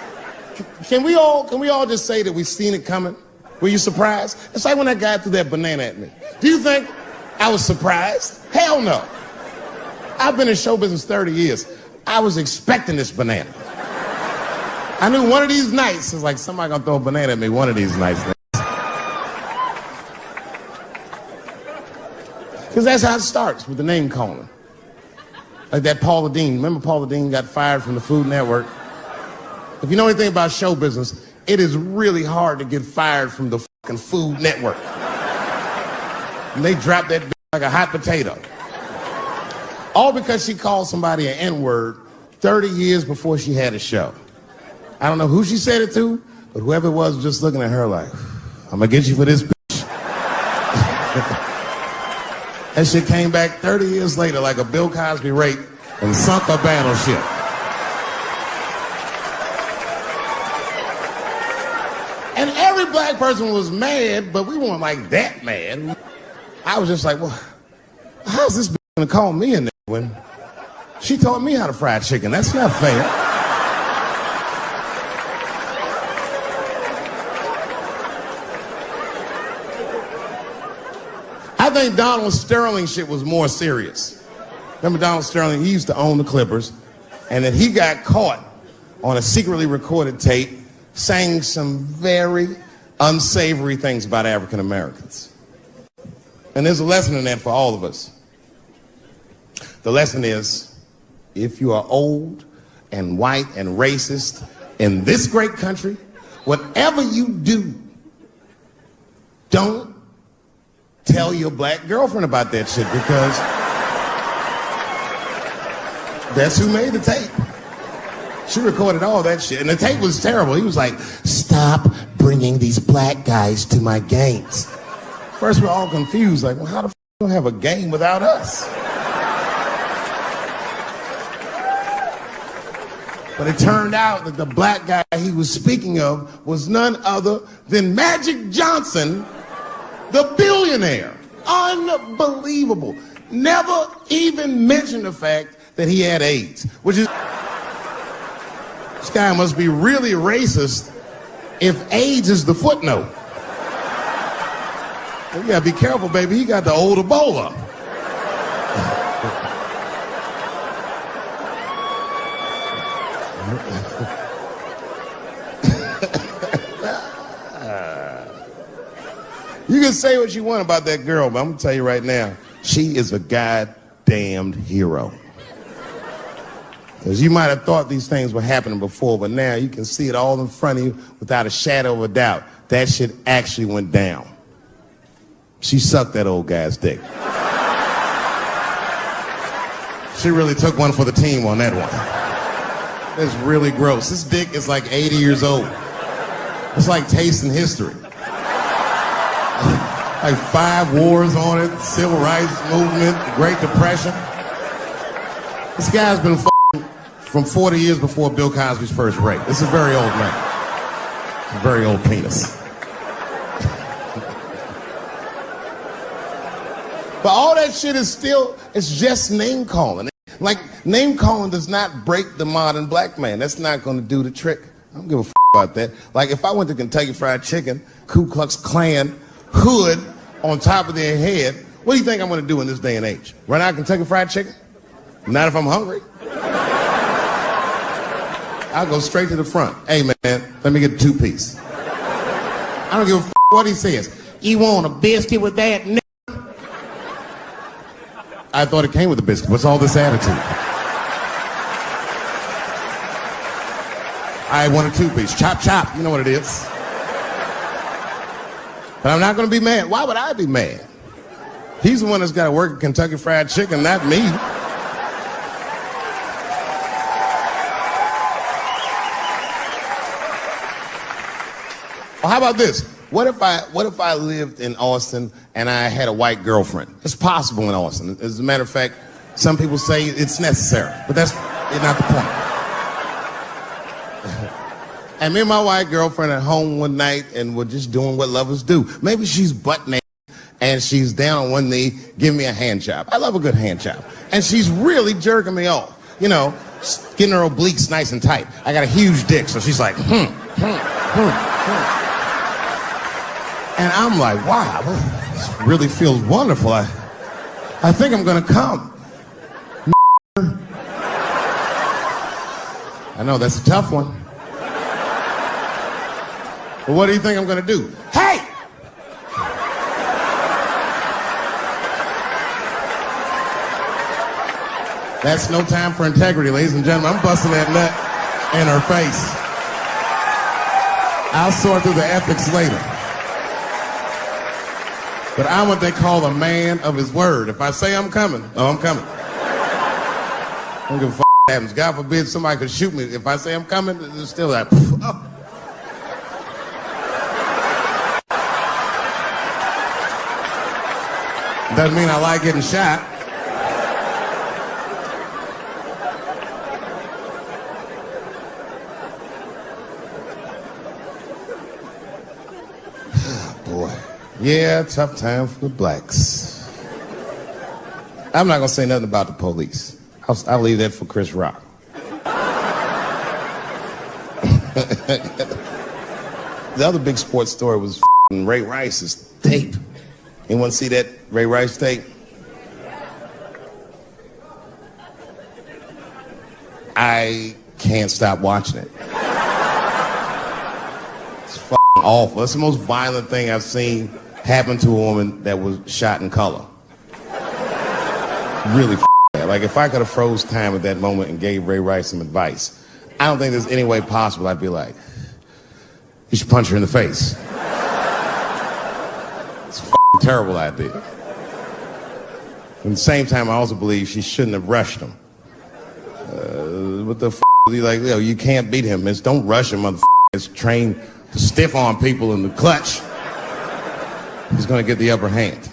Can we all just say that we've seen it coming? Were you surprised? It's like when that guy threw that banana at me. Do you think I was surprised? Hell no. I've been in show business 30 years. I was expecting this banana. I knew one of these nights, it's like somebody gonna throw a banana at me one of these nights. Because that's how it starts, with the name calling. Like that Paula Deen. Remember Paula Deen got fired from the Food Network? If you know anything about show business, it is really hard to get fired from the fucking Food Network. And they dropped that bitch like a hot potato. All because she called somebody an N-word 30 years before she had a show. I don't know who she said it to, but whoever it was just looking at her like, I'm gonna get you for this bitch. That shit came back 30 years later like a Bill Cosby rape and sunk a battleship. And every black person was mad, but we weren't like that mad. I was just like, well, how's this bitch gonna call me in there when she taught me how to fry chicken? That's not fair. I think Donald Sterling shit was more serious. Remember Donald Sterling? He used to own the Clippers, and then he got caught on a secretly recorded tape saying some very unsavory things about African Americans. And there's a lesson in that for all of us. The lesson is, if you are old and white and racist in this great country, whatever you do, don't tell your black girlfriend about that shit, because that's who made the tape. She recorded all that shit, and the tape was terrible. He was like, stop bringing these black guys to my games. First, we're all confused, like, well, how the f*** don't have a game without us? But it turned out that the black guy he was speaking of was none other than Magic Johnson, the billionaire. Unbelievable. Never even mentioned the fact that he had AIDS, which is... This guy must be really racist if AIDS is the footnote. You gotta be careful, baby. He got the old Ebola. You can say what you want about that girl, but I'm gonna tell you right now, she is a goddamned hero. Because you might have thought these things were happening before, but now you can see it all in front of you without a shadow of a doubt. That shit actually went down. She sucked that old guy's dick. She really took one for the team on that one. It's really gross. This dick is like 80 years old. It's like tasting history. Like 5 wars on it, civil rights movement, the Great Depression. This guy's been from 40 years before Bill Cosby's first rape. This is a very old man. A very old penis. But all that shit is still, it's just name calling. Like, name calling does not break the modern black man. That's not gonna do the trick. I don't give a f about that. Like, if I went to Kentucky Fried Chicken, Ku Klux Klan hood on top of their head, what do you think I'm gonna do in this day and age? Run out Kentucky Fried Chicken? Not if I'm hungry. I'll go straight to the front. Hey, man, let me get a 2-piece. I don't give a f what he says. You want a biscuit with that, n***? I thought it came with a biscuit. What's all this attitude? I want a 2-piece. Chop, chop. You know what it is. But I'm not going to be mad. Why would I be mad? He's the one that's got to work at Kentucky Fried Chicken, not me. Or how about this? What if I lived in Austin and I had a white girlfriend? It's possible in Austin. As a matter of fact, some people say it's necessary, but that's not the point. And me and my white girlfriend at home one night, and we're just doing what lovers do. Maybe she's butt naked and she's down on one knee, giving me a hand job. I love a good hand job. And she's really jerking me off. You know, getting her obliques nice and tight. I got a huge dick, so she's like, And I'm like, wow, this really feels wonderful. I think I'm gonna come. I know, that's a tough one. But what do you think I'm gonna do? Hey! That's no time for integrity, ladies and gentlemen. I'm busting that nut in her face. I'll sort through the ethics later. But I'm what they call a man of his word. If I say I'm coming, I'm coming. I don't give a f*** what happens. God forbid somebody could shoot me. If I say I'm coming, it's still like, oh. Doesn't mean I like getting shot. Boy. Yeah, tough time for the blacks. I'm not gonna say nothing about the police. I'll leave that for Chris Rock. The other big sports story was Ray Rice's tape. Anyone see that Ray Rice tape? I can't stop watching it. It's f***ing awful. It's the most violent thing I've seen happen to a woman that was shot in color. Really f***ing bad. Like, if I could have froze time at that moment and gave Ray Rice some advice, I don't think there's any way possible I'd be like, you should punch her in the face. It's a f***ing terrible idea. At the same time, I also believe she shouldn't have rushed him. What the f***? Like, you can't beat him. It's don't rush him, motherfucker. It's trained to stiff arm people in the clutch. He's gonna get the upper hand.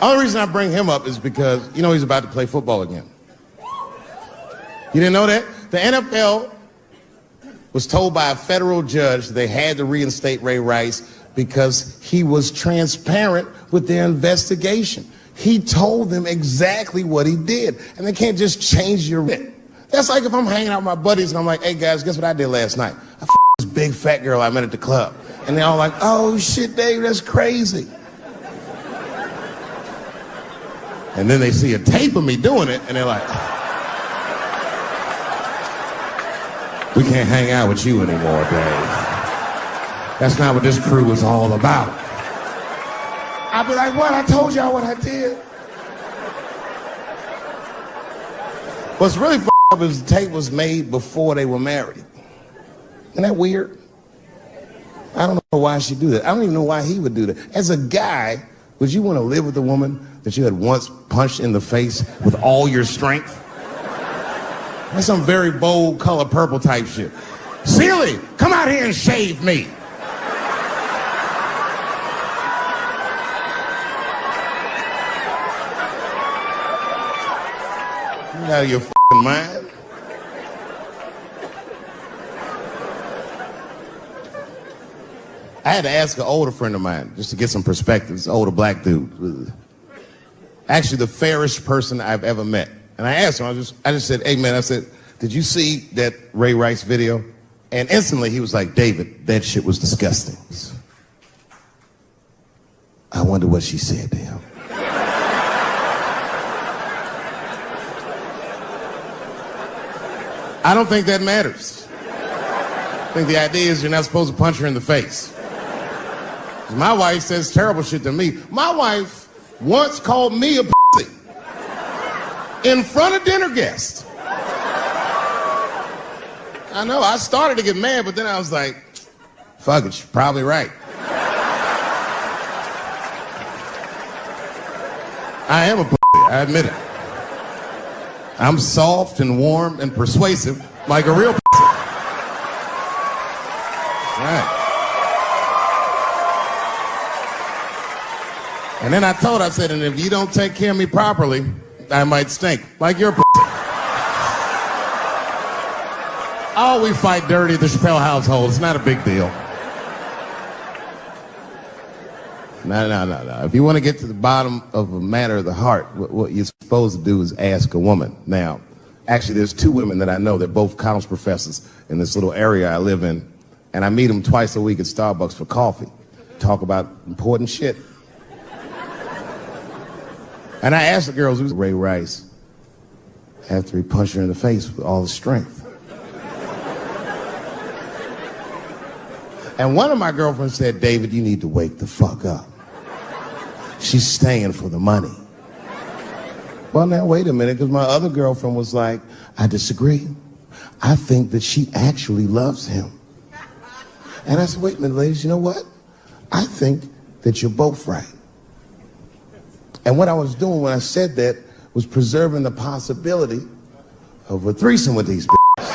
Only reason I bring him up is because, he's about to play football again. You didn't know that? The NFL was told by a federal judge they had to reinstate Ray Rice because he was transparent with their investigation. He told them exactly what he did, and they can't just change your writ. That's like if I'm hanging out with my buddies and I'm like, hey guys, guess what I did last night? I f***ed this big fat girl I met at the club. And they're all like, oh shit, Dave, that's crazy. And then they see a tape of me doing it, and they're like, we can't hang out with you anymore, Dave. That's not what this crew is all about. I'd be like, what? I told y'all what I did. What's really f***ed up is the tape was made before they were married. Isn't that weird? I don't know why she'd do that. I don't even know why he would do that. As a guy, would you want to live with a woman that you had once punched in the face with all your strength? That's some very bold color purple type shit. Sealy, come out here and shave me. You out of your f***ing mind? I had to ask an older friend of mine just to get some perspective. This older black dude. Actually, the fairest person I've ever met. And I asked him, I just said, hey man, I said, did you see that Ray Rice video? And instantly he was like, David, that shit was disgusting. I wonder what she said to him. I don't think that matters. I think the idea is you're not supposed to punch her in the face. My wife says terrible shit to me. My wife once called me a pussy in front of dinner guests. I know, I started to get mad, but then I was like, fuck it, she's probably right. I am a pussy, I admit it. I'm soft and warm and persuasive, Like a real pussy. Right. And then I told her, I said, and if you don't take care of me properly, I might stink. Like your pussy. Oh, we fight dirty at the Chappelle household. It's not a big deal. No. If you want to get to the bottom of a matter of the heart, what you're supposed to do is ask a woman. Now, actually, there's two women that I know. They're both college professors in this little area I live in. And I meet them twice a week at Starbucks for coffee. Talk about important shit. And I asked the girls, who's Ray Rice? After he punched her in the face with all his strength. And one of my girlfriends said, David, you need to wake the fuck up. She's staying for the money. Well, now, wait a minute, because my other girlfriend was like, I disagree. I think that she actually loves him. And I said, wait a minute, ladies, you know what? I think that you're both right. And what I was doing when I said that was preserving the possibility of a threesome with these bitches.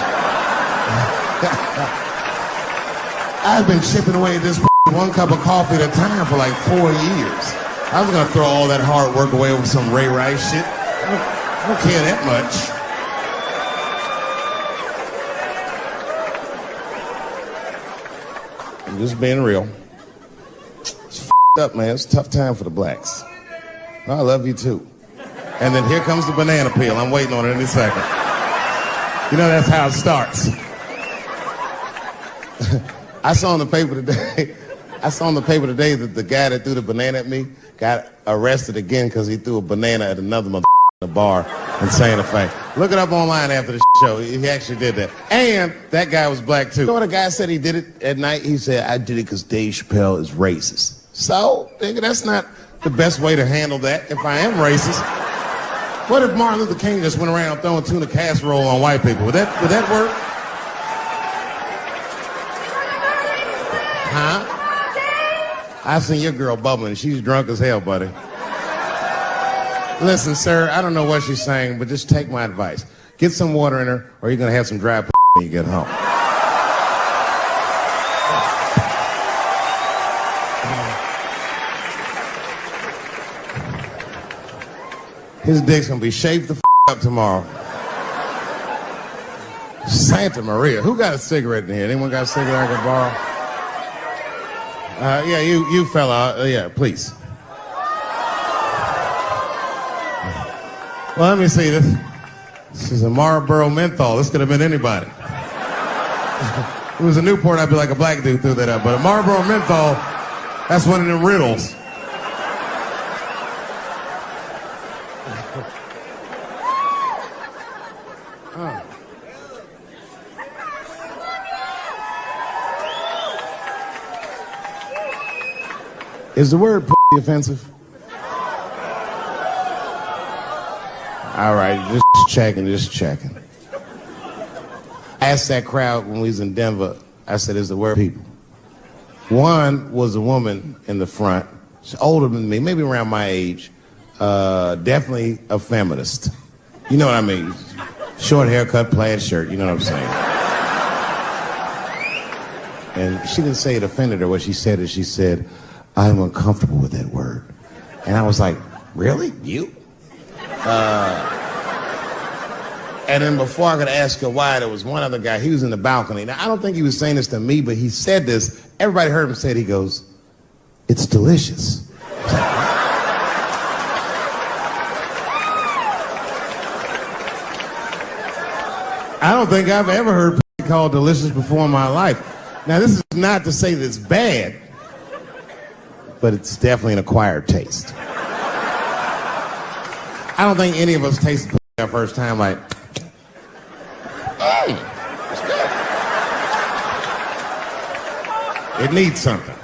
I've been chipping away at this one cup of coffee at a time for like 4 years. I was gonna throw all that hard work away over some Ray Rice shit. I don't care that much. I'm just being real. It's up, man. It's a tough time for the blacks. I love you too. And then here comes the banana peel. I'm waiting on it any second. You know, that's how it starts. I saw in the paper today that the guy that threw the banana at me got arrested again because he threw a banana at another mother in a bar in Santa Fe. Look it up online after the show. He actually did that. And that guy was black too. You know what a guy said he did it at night? He said, I did it because Dave Chappelle is racist. So, nigga, that's not the best way to handle that if I am racist. What if Martin Luther King just went around throwing tuna casserole on white people? Would that work? Huh? I seen your girl bubbling. She's drunk as hell, buddy. Listen, sir, I don't know what she's saying, but just take my advice. Get some water in her, or you're going to have some dry when you get home. His dick's going to be shaved the up tomorrow. Santa Maria. Who got a cigarette in here? Anyone got a cigarette I can borrow? Yeah, you fella. Yeah, please. Well, let me see this. This is a Marlboro menthol. This could have been anybody. If it was a Newport, I'd be like a black dude threw that up. But a Marlboro menthol, that's one of them riddles. Is the word pussy offensive? All right, just checking. I asked that crowd when we was in Denver, I said, is the word people? One was a woman in the front. She's older than me, maybe around my age. Definitely a feminist. You know what I mean? Short haircut, plaid shirt, you know what I'm saying? And she didn't say it offended her. What she said is she said, I'm uncomfortable with that word. And I was like, really? You? And then before I could ask her why, there was one other guy. He was in the balcony. Now, I don't think he was saying this to me, but he said this. Everybody heard him say it. He goes, it's delicious. I don't think I've ever heard called delicious before in my life. Now, this is not to say that it's bad, but it's definitely an acquired taste. I don't think any of us tasted our first time like, it's good. It needs something.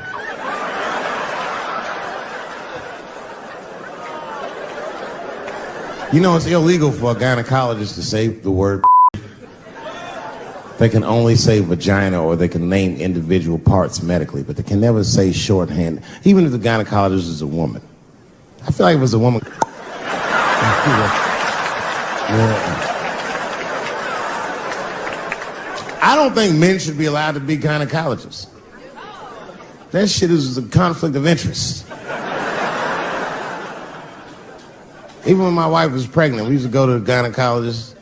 You know, it's illegal for a gynecologist to say the word. They can only say vagina, or they can name individual parts medically, but they can never say shorthand, even if the gynecologist is a woman. I feel like if it was a woman. I don't think men should be allowed to be gynecologists. That shit is a conflict of interest. Even when my wife was pregnant, we used to go to the gynecologist.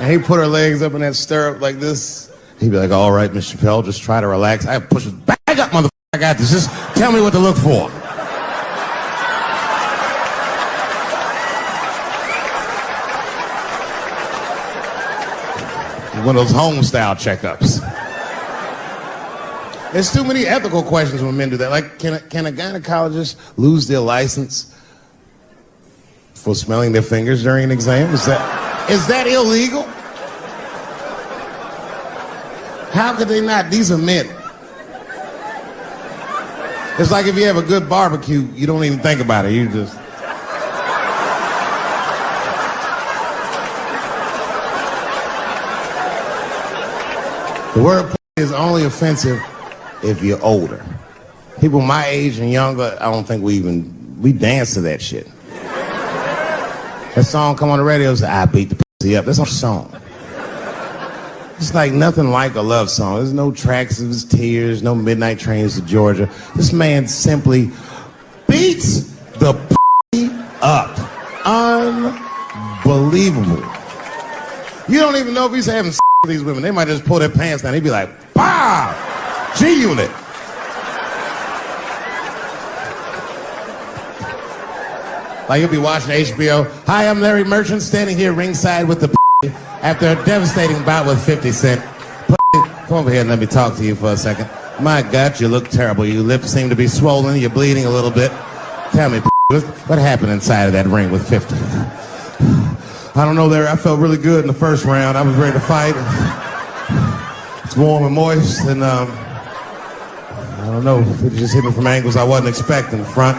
And he'd put her legs up in that stirrup like this. He'd be like, all right, Miss Chappelle, just try to relax. I push it back up, motherfucker, I got this. Just tell me what to look for. One of those home-style checkups. There's too many ethical questions when men do that. Like, can a gynecologist lose their license for smelling their fingers during an exam? Is that illegal? How could they not? These are men. It's like if you have a good barbecue, you don't even think about it. You just... The word is only offensive if you're older. People my age and younger, I don't think we dance to that shit. That song come on the radio, say, I beat the pussy up. That's not a song. It's like nothing like a love song. There's no tracks of his tears, no midnight trains to Georgia. This man simply beats the pussy up. Unbelievable. You don't even know if he's having sex with these women. They might just pull their pants down. He'd be like, "Bah, G-Unit." Like you'll be watching HBO. Hi, I'm Larry Merchant, standing here ringside with the pussy after a devastating bout with 50 Cent. Pussy, come over here and let me talk to you for a second. My God, you look terrible. Your lips seem to be swollen. You're bleeding a little bit. Tell me, what happened inside of that ring with 50? I don't know, Larry. I felt really good in the first round. I was ready to fight. It's warm and moist, and I don't know. It just hit me from angles I wasn't expecting. Front,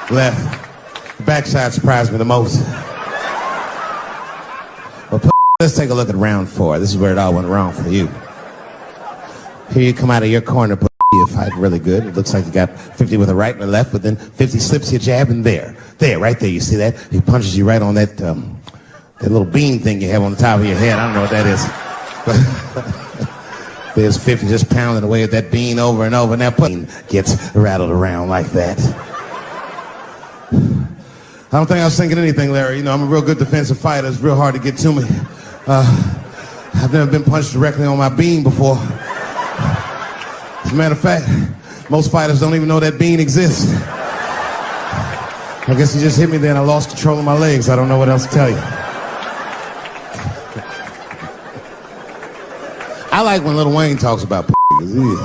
left, backside surprised me the most. Well, let's take a look at round 4. This is where it all went wrong for you. Here you come out of your corner, you fight really good. It looks like you got 50 with a right and a left, but then 50 slips your jab, and there, right there, you see that? He punches you right on that little bean thing you have on the top of your head. I don't know what that is. There's 50 just pounding away at that bean over and over, and that pudding gets rattled around like that. I don't think I was thinking anything, Larry. You know, I'm a real good defensive fighter. It's real hard to get to me. I've never been punched directly on my bean before. As a matter of fact, most fighters don't even know that bean exists. I guess he just hit me there and I lost control of my legs. I don't know what else to tell you. I like when Lil Wayne talks about Lil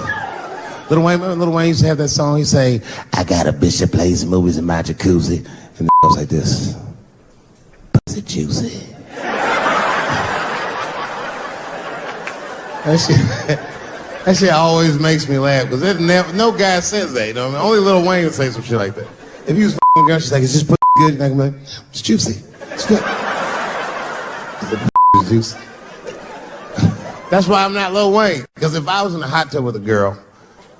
Wayne used to have that song. He'd say, I got a bitch that plays in movies in my jacuzzi. And it goes like this. Pussy juicy. That shit always makes me laugh, because no guy says that, you know what I mean? Only Lil Wayne would say some shit like that. If you was f***ing a girl, she's like, it's just pussy good. And I'm like, it's juicy. It's good. It's juicy. That's why I'm not Lil Wayne. Because if I was in a hot tub with a girl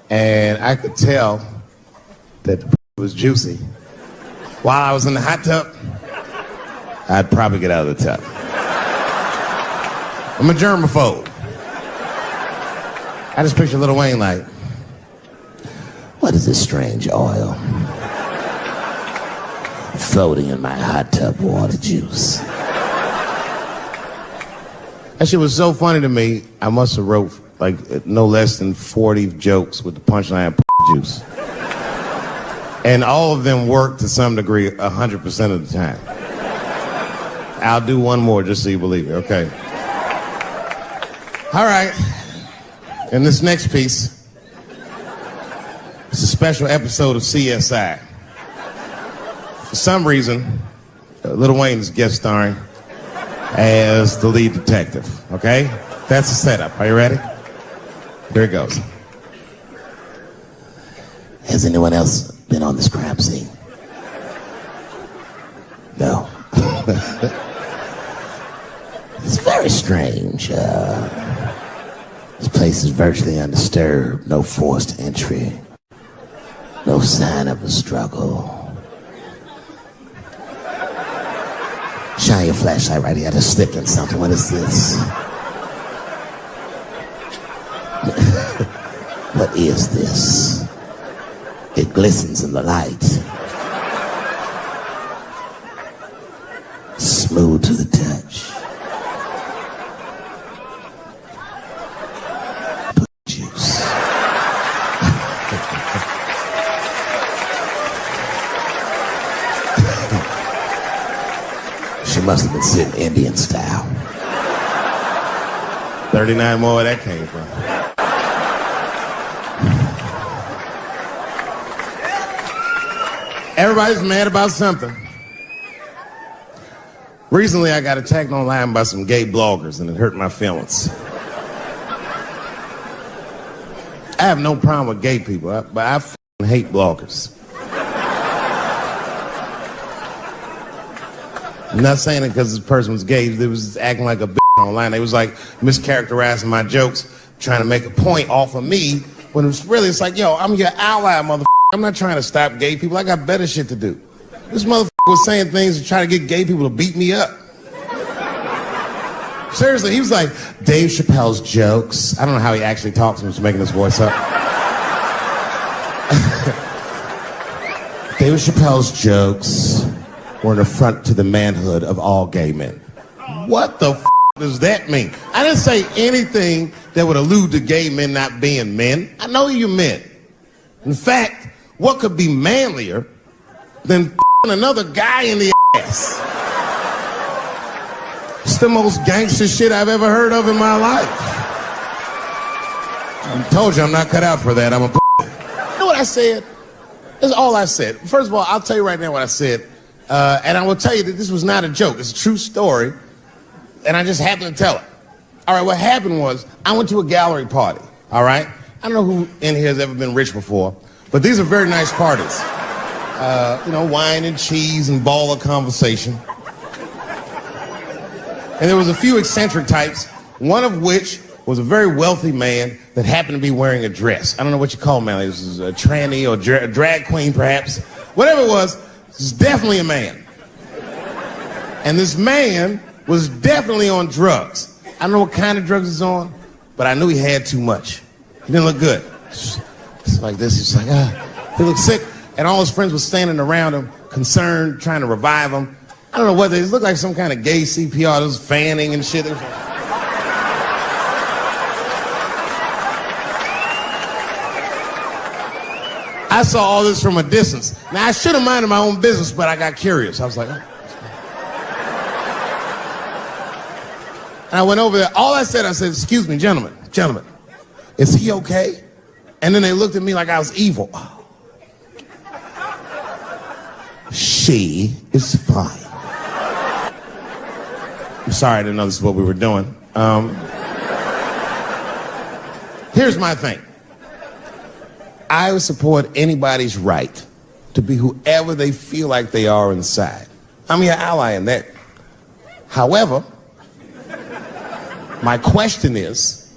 and I could tell that the was juicy while I was in the hot tub, I'd probably get out of the tub. I'm a germaphobe. I just picture Lil Wayne like, what is this strange oil floating in my hot tub water juice? That shit was so funny to me, I must have wrote like no less than 40 jokes with the punchline juice. And all of them work to some degree 100% of the time. I'll do one more just so you believe it, okay? All right. And this next piece is a special episode of CSI. For some reason, Lil Wayne is guest starring as the lead detective, okay? That's the setup. Are you ready? Here it goes. Has anyone else been on this crime scene? No. It's very strange. This place is virtually undisturbed. No forced entry. No sign of a struggle. Shine your flashlight right here. I just slipped in something. What is this? What is this? It glistens in the light. Smooth to the touch. Put juice. She must have been sitting Indian style. 39 more where that came from. Everybody's mad about something. Recently, I got attacked online by some gay bloggers, and it hurt my feelings. I have no problem with gay people, but I f***ing hate bloggers. I'm not saying it because this person was gay. They was acting like a bitch online. They was like mischaracterizing my jokes, trying to make a point off of me, when it's really, it's like, yo, I'm your ally, motherfucker. I'm not trying to stop gay people. I got better shit to do. This motherfucker was saying things to try to get gay people to beat me up. Seriously, he was like, Dave Chappelle's jokes. I don't know how he actually talks. He was making his voice up. David Chappelle's jokes were an affront to the manhood of all gay men. What the f*** does that mean? I didn't say anything that would allude to gay men not being men. I know you men. In fact, what could be manlier than f***ing another guy in the ass? It's the most gangster shit I've ever heard of in my life. I told you I'm not cut out for that. I'm a You know what I said? That's all I said. First of all, I'll tell you right now what I said. And I will tell you that this was not a joke. It's a true story. And I just happened to tell it. All right, what happened was I went to a gallery party. All right? I don't know who in here has ever been rich before, but these are very nice parties. You know, wine and cheese and ball of conversation. And there was a few eccentric types, one of which was a very wealthy man that happened to be wearing a dress. I don't know what you call him, man. This is a tranny or a drag queen, perhaps. Whatever it was definitely a man. And this man was definitely on drugs. I don't know what kind of drugs he's on, but I knew he had too much. He didn't look good. It's like this. He's like, he looked sick. And all his friends were standing around him, concerned, trying to revive him. I don't know whether it looked like some kind of gay CPR. There was fanning and shit. I saw all this from a distance. Now, I should have minded my own business, but I got curious. I was like, oh. And I went over there. All I said, excuse me, gentlemen, is he okay? And then they looked at me like I was evil. Oh. She is fine. I'm sorry, I didn't know this is what we were doing. Here's my thing. I would support anybody's right to be whoever they feel like they are inside. I'm your ally in that. However, my question is,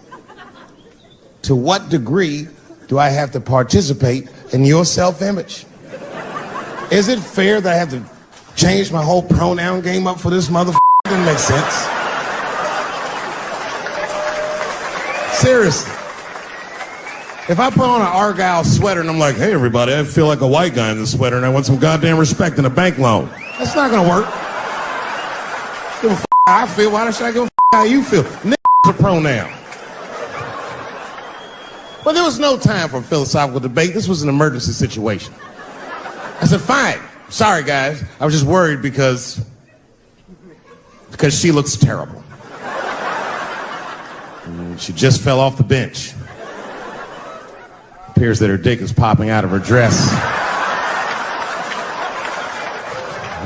to what degree do I have to participate in your self-image? Is it fair that I have to change my whole pronoun game up for this motherfucker? Doesn't make sense. Seriously. If I put on an Argyle sweater and I'm like, hey everybody, I feel like a white guy in this sweater and I want some goddamn respect and a bank loan. That's not gonna work. Give a f*** how I feel, why should I give a f*** how you feel? Nigga is a pronoun. But there was no time for philosophical debate. This was an emergency situation. I said, fine. Sorry guys, I was just worried because she looks terrible. And she just fell off the bench. Appears that her dick is popping out of her dress.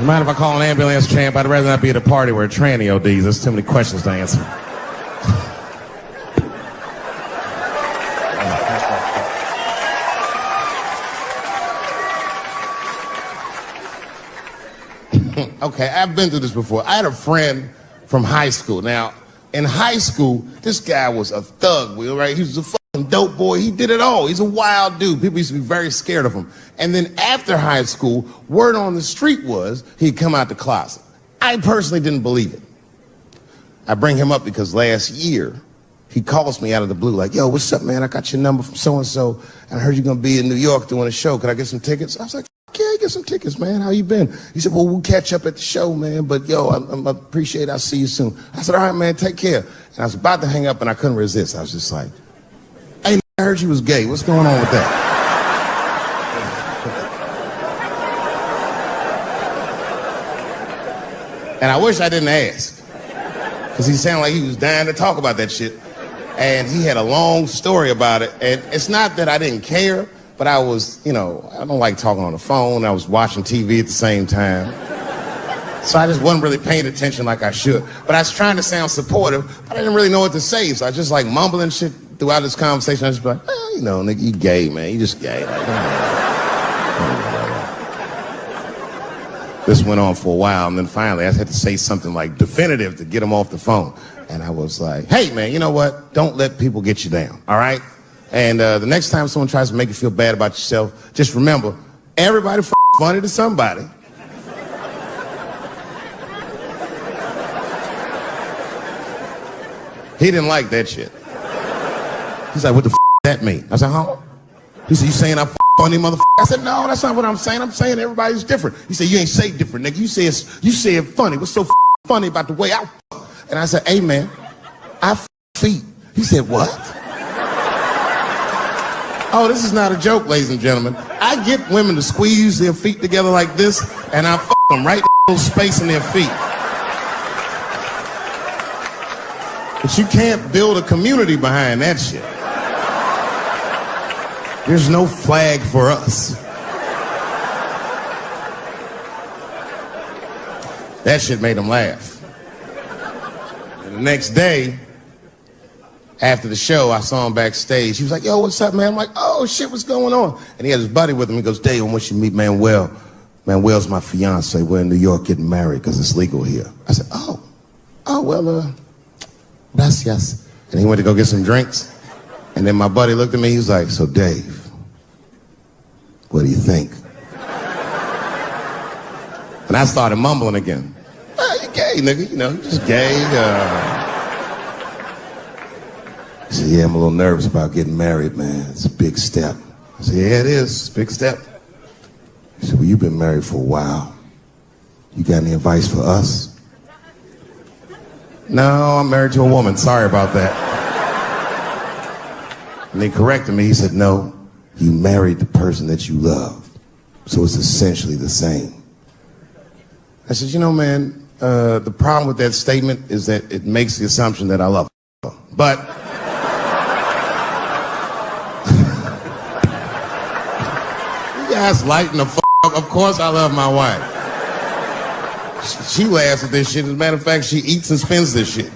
You mind if I call an ambulance, champ? I'd rather not be at a party where a tranny ODs. There's too many questions to answer. Okay, I've been through this before. I had a friend from high school. Now, in high school, this guy was a thug, right? He was a fucking dope boy. He did it all. He's a wild dude. People used to be very scared of him. And then after high school, word on the street was he'd come out the closet. I personally didn't believe it. I bring him up because last year, he calls me out of the blue like, yo, what's up, man? I got your number from so-and-so, and I heard you're going to be in New York doing a show. Could I get some tickets? I was like, yeah, get some tickets, man. How you been? He said, well, we'll catch up at the show, man. But, yo, I appreciate it. I'll see you soon. I said, all right, man, take care. And I was about to hang up, and I couldn't resist. I was just like, hey, I heard you was gay. What's going on with that? And I wish I didn't ask, because he sounded like he was dying to talk about that shit. And he had a long story about it. And it's not that I didn't care, but I was, I don't like talking on the phone. I was watching TV at the same time. So I just wasn't really paying attention like I should. But I was trying to sound supportive, but I didn't really know what to say. So I just like mumbling shit throughout this conversation. I just be like, nigga, you gay, man. You just gay. This went on for a while, and then finally I had to say something like definitive to get him off the phone. And I was like, hey, man, you know what? Don't let people get you down, all right? And the next time someone tries to make you feel bad about yourself, just remember, everybody funny to somebody. He didn't like that shit. He's like, what the does that mean? I said, huh? He said, you saying I'm funny, motherfucker? I said, no, that's not what I'm saying. I'm saying everybody's different. He said, you ain't say different, nigga. You said funny. What's so funny about the way I And I said, hey, man, I feet. He said, what? Oh, this is not a joke, ladies and gentlemen. I get women to squeeze their feet together like this, and I them right in the space in their feet. But you can't build a community behind that shit. There's no flag for us. That shit made him laugh. And the next day, after the show, I saw him backstage. He was like, yo, what's up, man? I'm like, oh, shit, what's going on? And he had his buddy with him. He goes, Dave, I want you to meet Manuel. Manuel's my fiance. We're in New York getting married because it's legal here. I said, well, gracias. And he went to go get some drinks. And then my buddy looked at me. He was like, so, Dave, what do you think? And I started mumbling again. You gay, nigga. You just gay. He said, yeah, I'm a little nervous about getting married, man. It's a big step. I said, yeah, it is. It's a big step. He said, well, you've been married for a while. You got any advice for us? No, I'm married to a woman. Sorry about that. And he corrected me. He said, no, you married the person that you love. So it's essentially the same. I said, man, the problem with that statement is that it makes the assumption that I love her. But you guys lighten the up. Of course I love my wife. She laughs at this shit. As a matter of fact, she eats and spends this shit.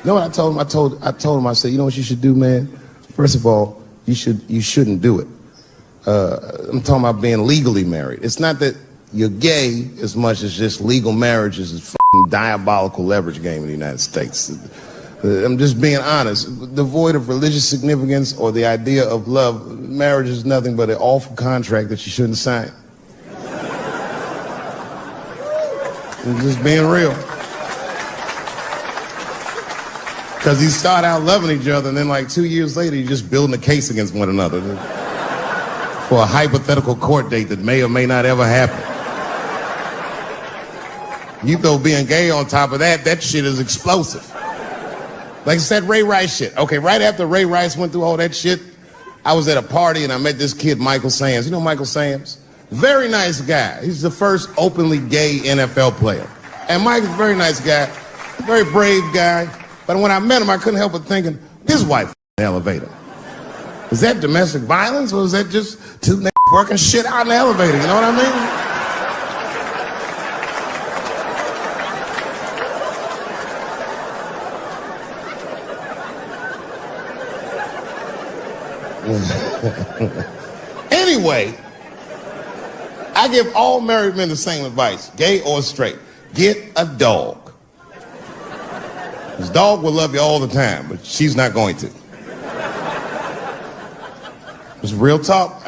You know what I told him? I told him, I said, you know what you should do, man? First of all, you shouldn't do it. I'm talking about being legally married. It's not that you're gay as much as just legal marriage is a fucking diabolical leverage game in the United States. I'm just being honest. Devoid of religious significance or the idea of love, marriage is nothing but an awful contract that you shouldn't sign. I'm just being real. Because you start out loving each other, and then like 2 years later, you're just building a case against one another for a hypothetical court date that may or may not ever happen. You throw being gay on top of that, that shit is explosive. Like I said, Ray Rice shit. Okay, right after Ray Rice went through all that shit, I was at a party and I met this kid, Michael Sams. You know Michael Sams? Very nice guy. He's the first openly gay NFL player. And Mike's a very nice guy, very brave guy. But when I met him, I couldn't help but thinking, his wife in the elevator. Is that domestic violence, or is that just two niggas working shit out in the elevator? You know what I mean? Anyway, I give all married men the same advice, gay or straight. Get a dog. His dog will love you all the time, but she's not going to. It's real talk.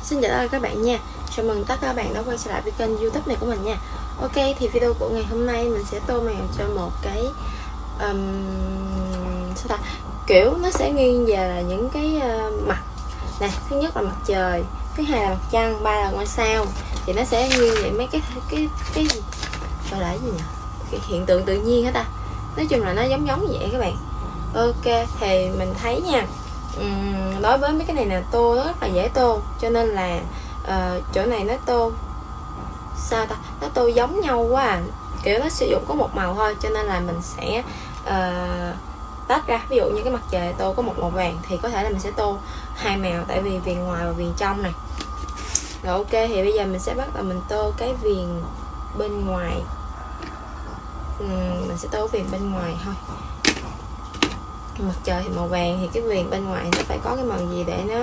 Xin chào tất cả các bạn nha. Chào mừng tất cả các bạn đã quay trở lại với kênh YouTube này của mình nha. Ok, thì video của ngày hôm nay mình sẽ tô màu cho một cái sao ta, kiểu nó sẽ nghiêng về là những cái mặt nè. Thứ nhất là mặt trời, thứ hai là mặt trăng, ba là ngôi sao. Thì nó sẽ nghiêng về mấy cái gọi là cái gì nhỉ, cái hiện tượng tự nhiên hết ta. Nói chung là nó giống vậy các bạn. Ok, thì mình thấy nha, đối với mấy cái này là tô rất là dễ tô, cho nên là chỗ này nó tô sao ta, nó tô giống nhau quá à. Kiểu nó sử dụng có một màu thôi, cho nên là mình sẽ tách ra. Ví dụ như cái mặt trời tô có một màu vàng thì có thể là mình sẽ tô hai màu, tại vì viền ngoài và viền trong này. Rồi ok, thì bây giờ mình sẽ bắt đầu mình tô cái viền bên ngoài. Mình sẽ tô viền bên ngoài thôi. Mặt trời thì màu vàng, thì cái viền bên ngoài nó phải có cái màu gì để nó.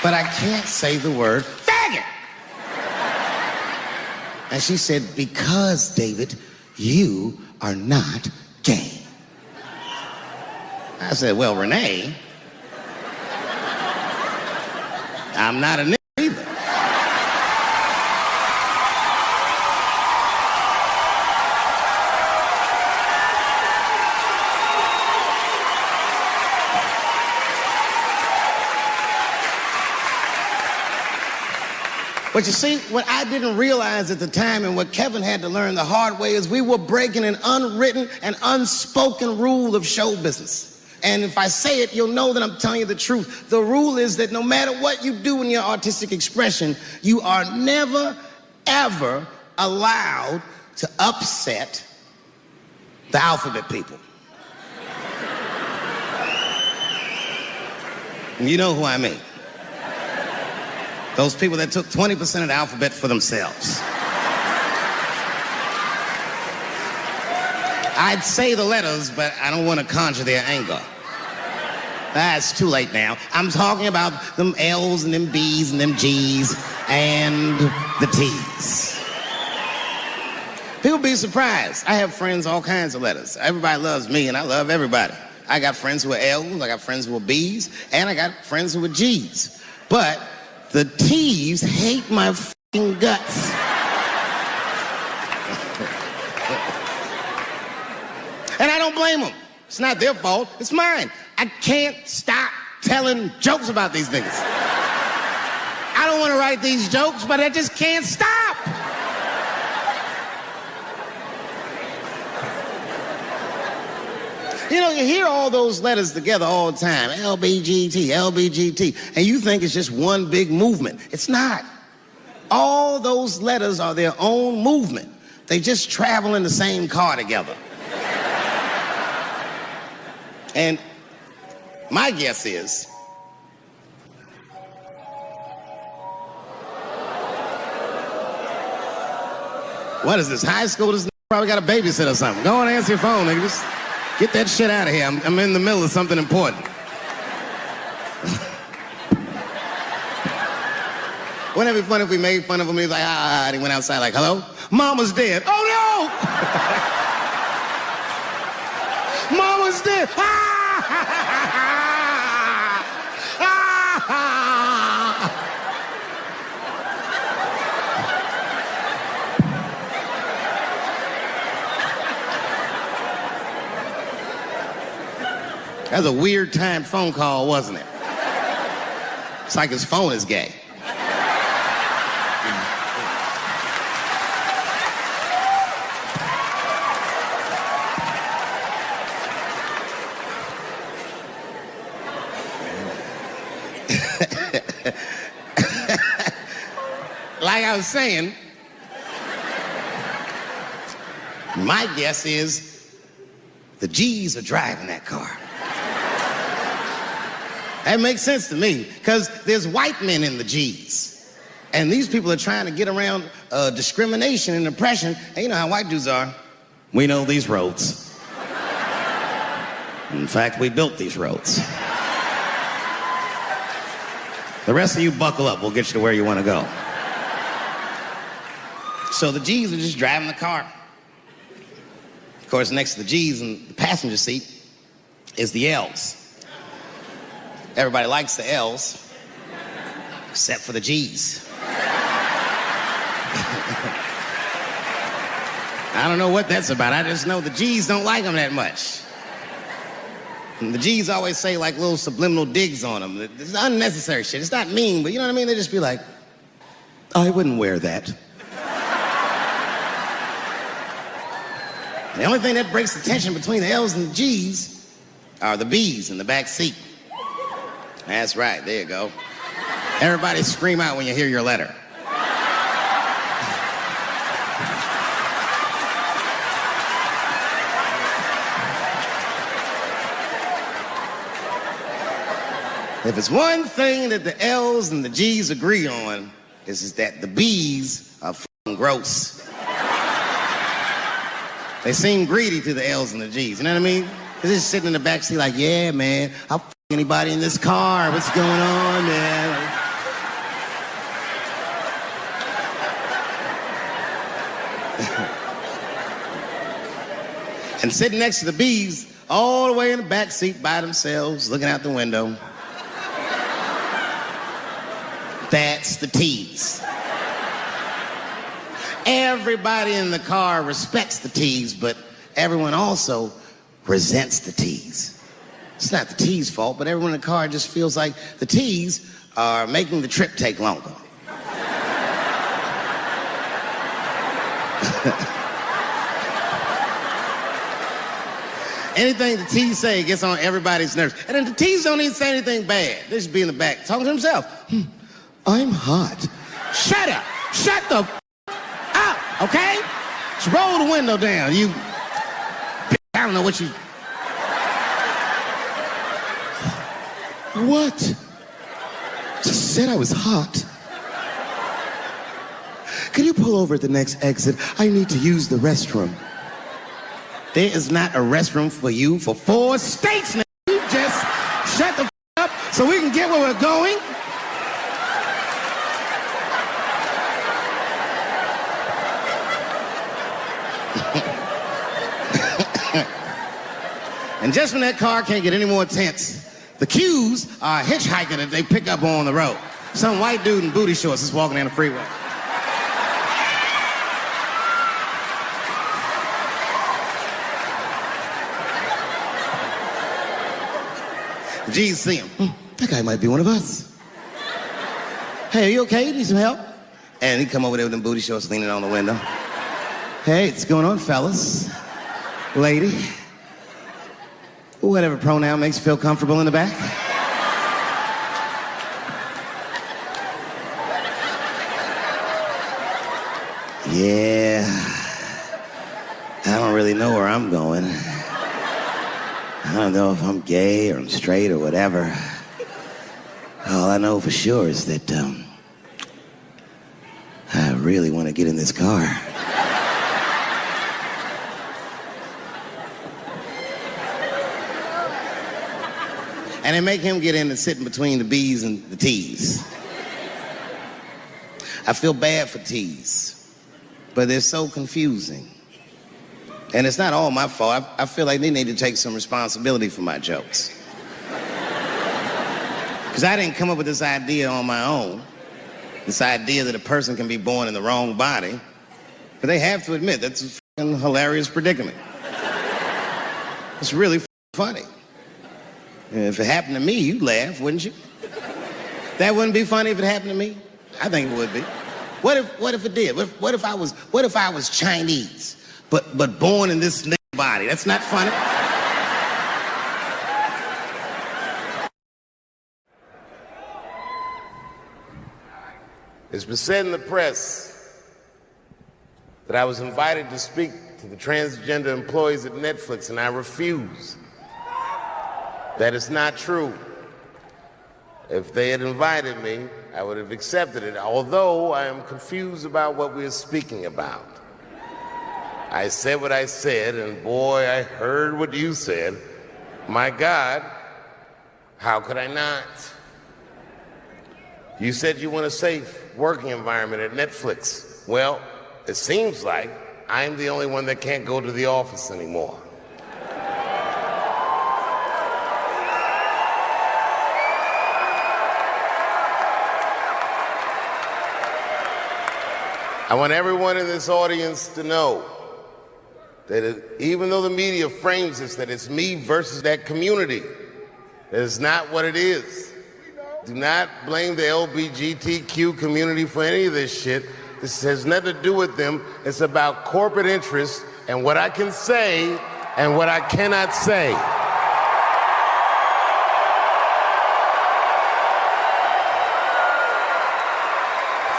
But I can't say the word faggot. And she said, because, David, you are not gay. I said, well, Renee, I'm not a nigga either. But you see, what I didn't realize at the time and what Kevin had to learn the hard way is we were breaking an unwritten and unspoken rule of show business. And if I say it, you'll know that I'm telling you the truth. The rule is that no matter what you do in your artistic expression, you are never, ever allowed to upset the alphabet people. You know who I mean. Those people that took 20% of the alphabet for themselves. I'd say the letters, but I don't want to conjure their anger. That's too late now. I'm talking about them L's and them B's and them G's and the T's. People be surprised. I have friends, all kinds of letters. Everybody loves me, and I love everybody. I got friends who are L's, I got friends who are B's, and I got friends who are G's. But the T's hate my fucking guts. And I don't blame them. It's not their fault, it's mine. I can't stop telling jokes about these niggas. I don't want to write these jokes, but I just can't stop. You know, you hear all those letters together all the time, LBGT, LBGT, and you think it's just one big movement. It's not. All those letters are their own movement. They just travel in the same car together. And my guess is, what is this, high school? This probably got a babysitter or something. Go on and answer your phone, nigga. Just get that shit out of here. I'm in the middle of something important. Wouldn't it be funny if we made fun of him? He was like, ah, and he went outside like, hello? Mama's dead. Oh, no! Mama's dead. Ah! That was a weird timed phone call, wasn't it? It's like his phone is gay. Like I was saying, my guess is the G's are driving that car. That makes sense to me, because there's white men in the G's. And these people are trying to get around discrimination and oppression. And you know how white dudes are. We know these roads. In fact, we built these roads. The rest of you buckle up. We'll get you to where you want to go. So the G's are just driving the car. Of course, next to the G's in the passenger seat is the L's. Everybody likes the L's. except for the G's. I don't know what that's about. I just know the G's don't like them that much. And the G's always say like little subliminal digs on them. It's unnecessary shit. It's not mean, but you know what I mean? They just be like, I wouldn't wear that. The only thing that breaks the tension between the L's and the G's are the B's in the back seat. That's right, there you go. Everybody scream out when you hear your letter. If it's one thing that the L's and the G's agree on, is that the B's are f***ing gross. They seem greedy to the L's and the G's, you know what I mean? They're just sitting in the backseat like, yeah, man, I'll f*** anybody in this car. What's going on, man? And sitting next to the B's, all the way in the backseat by themselves, looking out the window. That's the T's. Everybody in the car respects the T's, but everyone also resents the T's. It's not the T's' fault, but everyone in the car just feels like the T's are making the trip take longer. Anything the T's say gets on everybody's nerves. And then the T's don't even say anything bad. They just be in the back talking to themselves. I'm hot. Shut up. Shut the up, okay? Just roll the window down. You, I don't know what you... What? Just said I was hot. Can you pull over at the next exit? I need to use the restroom. There is not a restroom for you for 4 states now. You just shut the up so we can get where we're going. And just when that car can't get any more tense, the Q's are a hitchhiker that they pick up on the road. Some white dude in booty shorts is walking down the freeway. The G's see him. That guy might be one of us. Hey, are you okay? You need some help? And he come over there with them booty shorts leaning on the window. Hey, what's going on, fellas? Lady? Whatever pronoun makes you feel comfortable in the back. Yeah. I don't really know where I'm going. I don't know if I'm gay or I'm straight or whatever. All I know for sure is that I really want to get in this car. And they make him get in and sit in between the B's and the T's. I feel bad for T's, but they're so confusing. And it's not all my fault. I feel like they need to take some responsibility for my jokes. Because I didn't come up with this idea on my own. This idea that a person can be born in the wrong body. But they have to admit, that's a fucking hilarious predicament. It's really funny. If it happened to me, you'd laugh, wouldn't you? That wouldn't be funny if it happened to me? I think it would be. What if it did? What if I was Chinese, but born in this nigga body? That's not funny. It's been said in the press that I was invited to speak to the transgender employees at Netflix, and I refuse. That is not true. If they had invited me, I would have accepted it, although I am confused about what we are speaking about. I said what I said, and boy, I heard what you said. My God, how could I not? You said you want a safe working environment at Netflix. Well, it seems like I'm the only one that can't go to the office anymore. I want everyone in this audience to know that even though the media frames this, that it's me versus that community, that is not what it is. Do not blame the LGBTQ community for any of this shit. This has nothing to do with them. It's about corporate interests and what I can say and what I cannot say.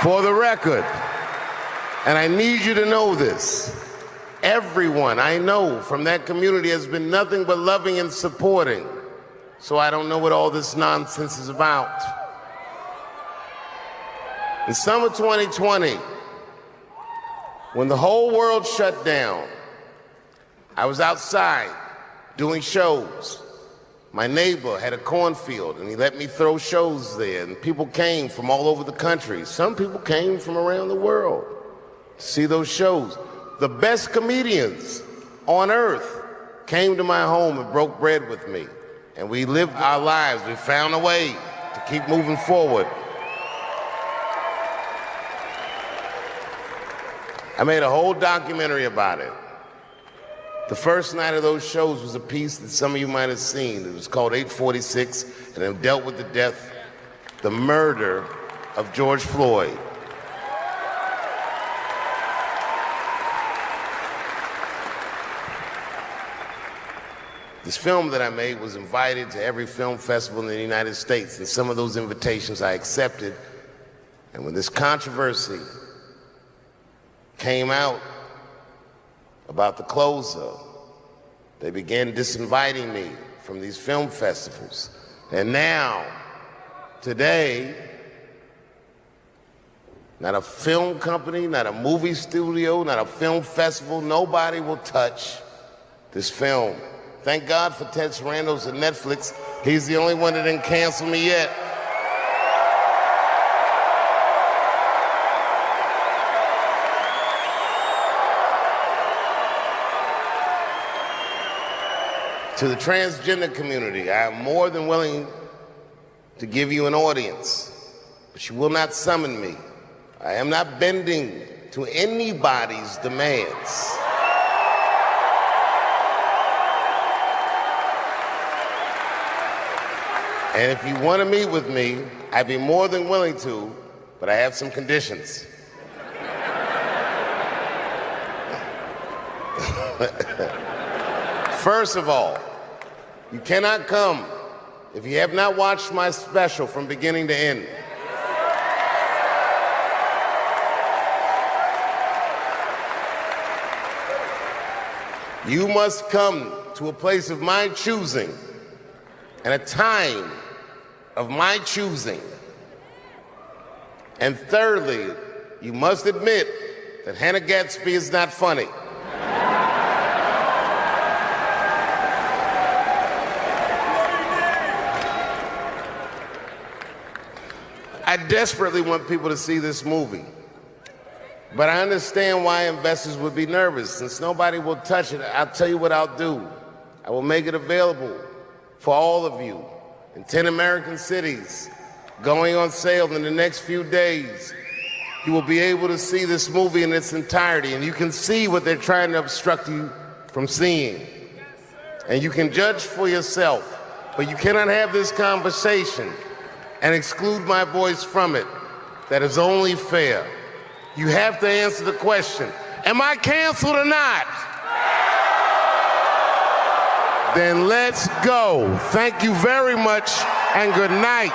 For the record, and I need you to know this, everyone I know from that community has been nothing but loving and supporting. So I don't know what all this nonsense is about. In summer 2020, when the whole world shut down, I was outside doing shows. My neighbor had a cornfield, and he let me throw shows there, and people came from all over the country. Some people came from around the world to see those shows. The best comedians on earth came to my home and broke bread with me, and we lived our lives. We found a way to keep moving forward. I made a whole documentary about it. The first night of those shows was a piece that some of you might have seen. It was called 846, and it dealt with the murder of George Floyd. This film that I made was invited to every film festival in the United States, and some of those invitations I accepted. And when this controversy came out about the closer, they began disinviting me from these film festivals. And now, today, not a film company, not a movie studio, not a film festival, nobody will touch this film. Thank God for Ted Sarandos and Netflix. He's the only one that didn't cancel me yet. To the transgender community, I am more than willing to give you an audience, but you will not summon me. I am not bending to anybody's demands. And if you want to meet with me, I'd be more than willing to, but I have some conditions. First of all, you cannot come if you have not watched my special from beginning to end. You must come to a place of my choosing and a time of my choosing. And thirdly, you must admit that Hannah Gadsby is not funny. I desperately want people to see this movie, but I understand why investors would be nervous. Since nobody will touch it, I'll tell you what I'll do. I will make it available for all of you in 10 American cities, going on sale in the next few days. You will be able to see this movie in its entirety, and you can see what they're trying to obstruct you from seeing. And you can judge for yourself, but you cannot have this conversation and exclude my voice from it. That is only fair. You have to answer the question, am I canceled or not? Then let's go. Thank you very much, and good night.